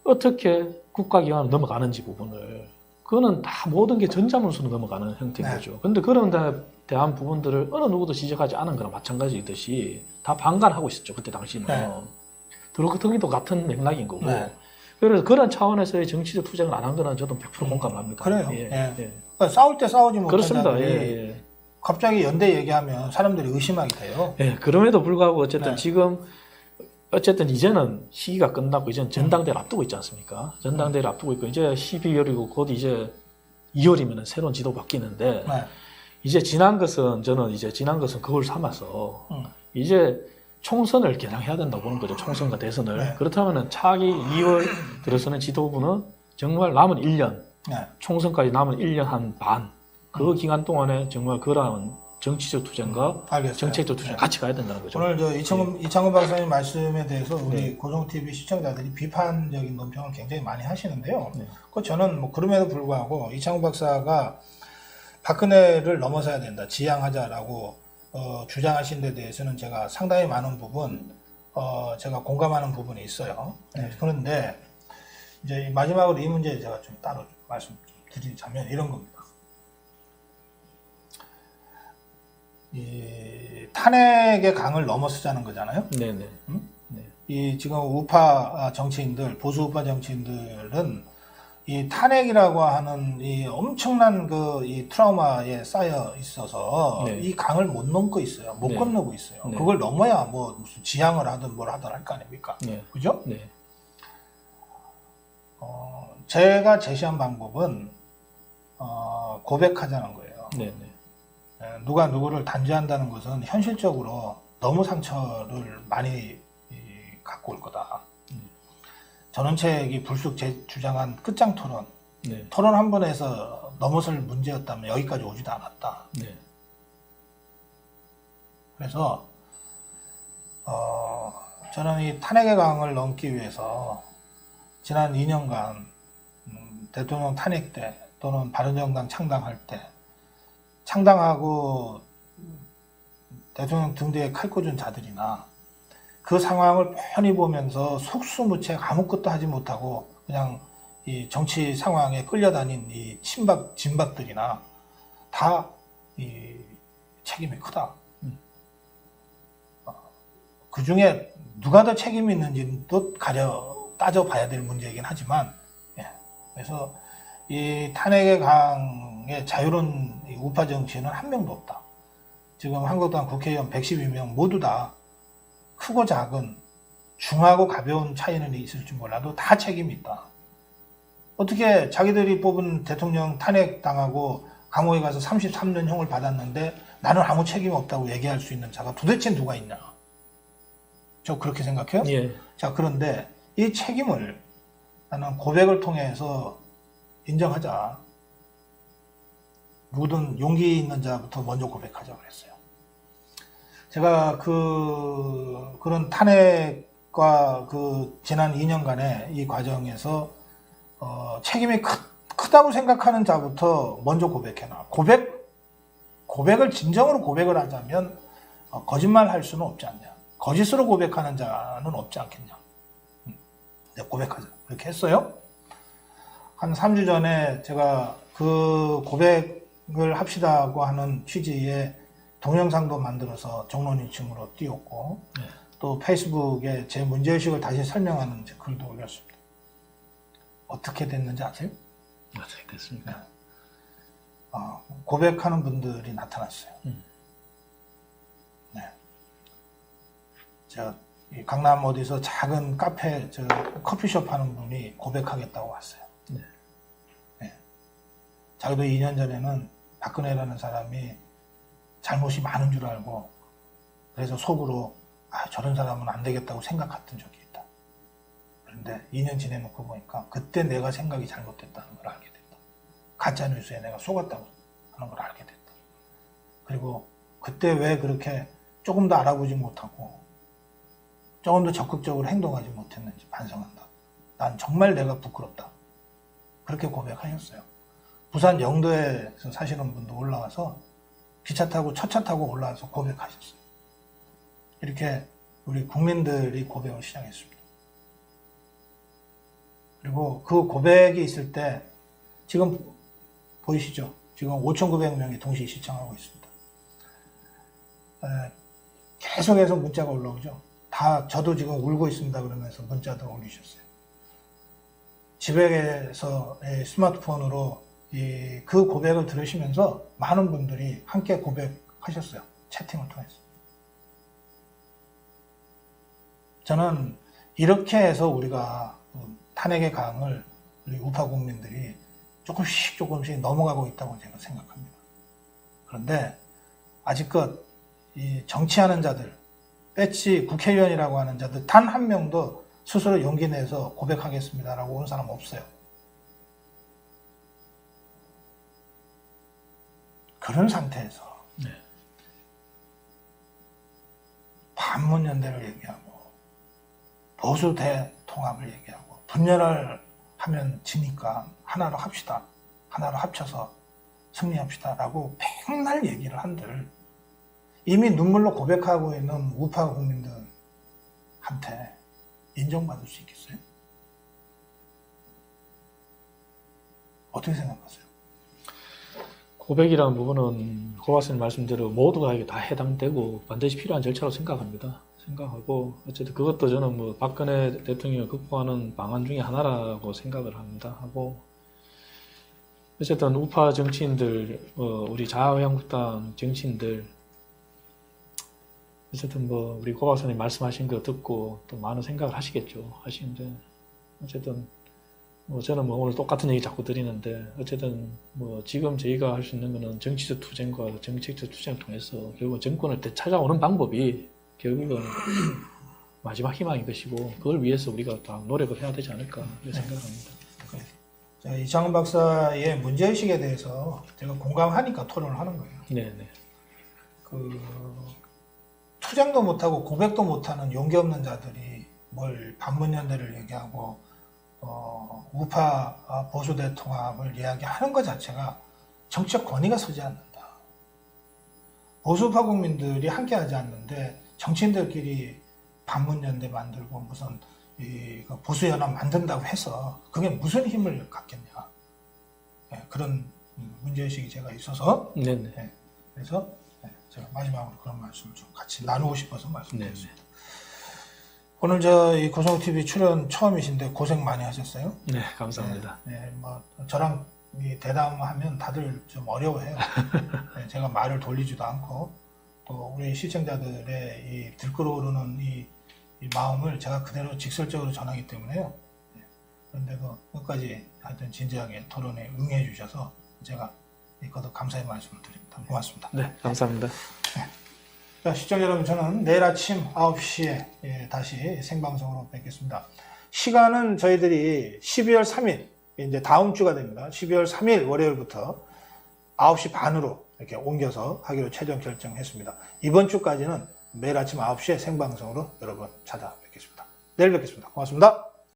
어떻게 국가기관으로 넘어가는지 부분을 그거는 다 모든 게 전자문서로 넘어가는 형태인 네. 거죠. 근데 그런 데 대한 부분들을 어느 누구도 지적하지 않은 거나 마찬가지이듯이 다 방관하고 있었죠. 그때 당시는. 네. 드루킹도 같은 맥락인 거고. 네. 그래서 그런 차원에서의 정치적 투쟁을 안 한 거는 저도 100% 공감합니다. 그래요. 예. 예. 예. 그러니까 싸울 때 싸우지 못한 그렇습니다. 자들이 예. 갑자기 연대 얘기하면 사람들이 의심하게 돼요. 예. 그럼에도 불구하고 어쨌든 네. 지금 어쨌든 이제는 시기가 끝나고 이제는 전당대를 앞두고 있지 않습니까? 전당대를 앞두고 있고 이제 12월이고 곧 이제 2월이면 새로운 지도 바뀌는데 네. 이제 지난 것은 그걸 삼아서 이제 총선을 겨냥해야 된다고 보는 거죠. 총선과 대선을. 네. 그렇다면 차기 2월 들어서는 지도부는 정말 남은 1년, 네. 총선까지 남은 1년 한 반, 그 기간 동안에 정말 그러한 정치적 투쟁과 알겠어요. 정책적 투쟁 같이 가야 된다는 거죠. 오늘 이창훈 박사님 말씀에 대해서 우리 네. 고정TV 시청자들이 비판적인 논평을 굉장히 많이 하시는데요. 네. 저는 그럼에도 불구하고 이창훈 박사가 박근혜를 넘어서야 된다, 지향하자라고 주장하신 데 대해서는 제가 상당히 많은 부분 제가 공감하는 부분이 있어요. 네. 그런데 이제 마지막으로 이 문제에 제가 좀 따로 말씀드리자면 이런 겁니다. 이 탄핵의 강을 넘어서자는 거잖아요. 네네. 이 지금 우파 정치인들, 보수 우파 정치인들은 이 탄핵이라고 하는 이 엄청난 이 트라우마에 쌓여 있어서 네. 이 강을 못 넘고 있어요. 못 네. 건너고 있어요. 네. 그걸 넘어야 뭐 무슨 지향을 하든 뭘 하든 할 거 아닙니까? 네. 그죠? 네. 제가 제시한 방법은 고백하자는 거예요. 네네. 누가 누구를 단죄한다는 것은 현실적으로 너무 상처를 많이 갖고 올 거다. 전원책이 불쑥 주장한 끝장 토론, 네. 토론 한 번에서 넘어설 문제였다면 여기까지 오지도 않았다. 네. 그래서 저는 이 탄핵의 강을 넘기 위해서 지난 2년간 대통령 탄핵 때 또는 바른정당 창당할 때 창당하고 대통령 등 뒤에 칼 꽂은 자들이나 그 상황을 뻔히 보면서 속수무책 아무것도 하지 못하고 그냥 이 정치 상황에 끌려다닌 이 진박들이나 다 이 책임이 크다. 그 중에 누가 더 책임이 있는지도 따져봐야 될 문제이긴 하지만, 그래서 이 탄핵의 강의 자유로운 우파 정치인은 한 명도 없다. 지금 한국당 국회의원 112명 모두 다 크고 작은 중하고 가벼운 차이는 있을지 몰라도 다 책임이 있다. 어떻게 자기들이 뽑은 대통령 탄핵 당하고 감옥에 가서 33년형을 받았는데 나는 아무 책임 없다고 얘기할 수 있는 자가 도대체 누가 있냐? 저 그렇게 생각해요? 예. 자, 그런데 이 책임을 나는 고백을 통해서 인정하자. 누구든 용기 있는 자부터 먼저 고백하자 그랬어요. 제가 그런 탄핵과 지난 2년간의 이 과정에서 책임이 크다고 생각하는 자부터 먼저 고백해놔. 고백을 진정으로 고백을 하자면 거짓말 할 수는 없지 않냐. 거짓으로 고백하는 자는 없지 않겠냐. 고백하자. 그렇게 했어요. 한 3주 전에 제가 그 고백을 합시다고 하는 취지의 동영상도 만들어서 정론인층으로 띄웠고, 네. 또 페이스북에 제 문제의식을 다시 설명하는 글도 올렸습니다. 어떻게 됐는지 아세요? 어떻게 됐습니까? 고백하는 분들이 나타났어요. 네. 제가 강남 어디서 작은 카페, 커피숍 하는 분이 고백하겠다고 왔어요. 네. 네. 자기도 2년 전에는 박근혜라는 사람이 잘못이 많은 줄 알고 그래서 속으로 저런 사람은 안 되겠다고 생각했던 적이 있다. 그런데 2년 지내놓고 보니까 그때 내가 생각이 잘못됐다는 걸 알게 됐다. 가짜뉴스에 내가 속았다고 하는 걸 알게 됐다. 그리고 그때 왜 그렇게 조금 더 알아보지 못하고 조금 더 적극적으로 행동하지 못했는지 반성한다. 난 정말 내가 부끄럽다. 그렇게 고백하셨어요. 부산 영도에서 사시는 분도 올라와서 기차 타고 첫 차 타고 올라와서 고백하셨어요. 이렇게 우리 국민들이 고백을 시작했습니다. 그리고 그 고백이 있을 때 지금 보이시죠? 지금 5,900명이 동시에 시청하고 있습니다. 계속해서 문자가 올라오죠. 다 저도 지금 울고 있습니다 그러면서 문자들 올리셨어요. 집에서 스마트폰으로 그 고백을 들으시면서 많은 분들이 함께 고백하셨어요. 채팅을 통해서. 저는 이렇게 해서 우리가 탄핵의 강을 우리 우파 국민들이 조금씩 넘어가고 있다고 제가 생각합니다. 그런데 아직껏 이 정치하는 자들, 배치 국회의원이라고 하는 자들 단 한 명도 스스로 용기 내서 고백하겠습니다라고 온 사람 없어요. 그런 상태에서 반문연대를 얘기하고 보수 대통합을 얘기하고 분열을 하면 지니까 하나로 합시다. 하나로 합쳐서 승리합시다라고 백날 얘기를 한들 이미 눈물로 고백하고 있는 우파 국민들한테 인정받을 수 있겠어요? 어떻게 생각하세요? 고백이라는 부분은 고박사님 말씀대로 모두가 다 해당되고 반드시 필요한 절차로 생각합니다. 생각하고 어쨌든 그것도 저는 뭐 박근혜 대통령을 극복하는 방안 중에 하나라고 생각을 합니다. 하고 어쨌든 우파 정치인들, 우리 자유한국당 정치인들 어쨌든 뭐 우리 고 박사님 말씀하신 거 듣고 또 많은 생각을 하시겠죠. 하시는데 어쨌든 저는 뭐 오늘 똑같은 얘기 자꾸 드리는데 어쨌든 뭐 지금 저희가 할 수 있는 거는 정치적 투쟁과 정책적 투쟁을 통해서 결국 정권을 되찾아오는 방법이 결국은 마지막 희망인 것이고 그걸 위해서 우리가 다 노력을 해야 되지 않을까 이렇게 생각합니다. 자, 이창훈 박사의 문제의식에 대해서 제가 공감하니까 토론을 하는 거예요. 네네. 그 투쟁도 못하고 고백도 못하는 용기 없는 자들이 뭘 반문연대를 얘기하고 우파 보수 대통합을 이야기하는 것 자체가 정치적 권위가 서지 않는다. 보수파 국민들이 함께하지 않는데 정치인들끼리 반문연대 만들고 무슨 그 보수연합 만든다고 해서 그게 무슨 힘을 갖겠냐. 네, 그런 문제의식이 제가 있어서 네네. 네, 그래서 제가 마지막으로 그런 말씀을 좀 같이 나누고 싶어서 말씀드렸습니다. 네네. 오늘 이 고성TV 출연 처음이신데 고생 많이 하셨어요. 네, 감사합니다. 네, 뭐 저랑 대담하면 다들 좀 어려워해요. 네, 제가 말을 돌리지도 않고 또 우리 시청자들의 이 들끓어오르는 이 마음을 제가 그대로 직설적으로 전하기 때문에요. 네, 그런데도 끝까지 하여튼 진지하게 토론에 응해 주셔서 제가 거듭 감사의 말씀을 드립니다. 고맙습니다. 네, 감사합니다. 자, 시청자 여러분, 저는 내일 아침 9시에 다시 생방송으로 뵙겠습니다. 시간은 저희들이 12월 3일, 이제 다음 주가 됩니다. 12월 3일 월요일부터 9시 반으로 이렇게 옮겨서 하기로 최종 결정했습니다. 이번 주까지는 매일 아침 9시에 생방송으로 여러분 찾아뵙겠습니다. 내일 뵙겠습니다. 고맙습니다.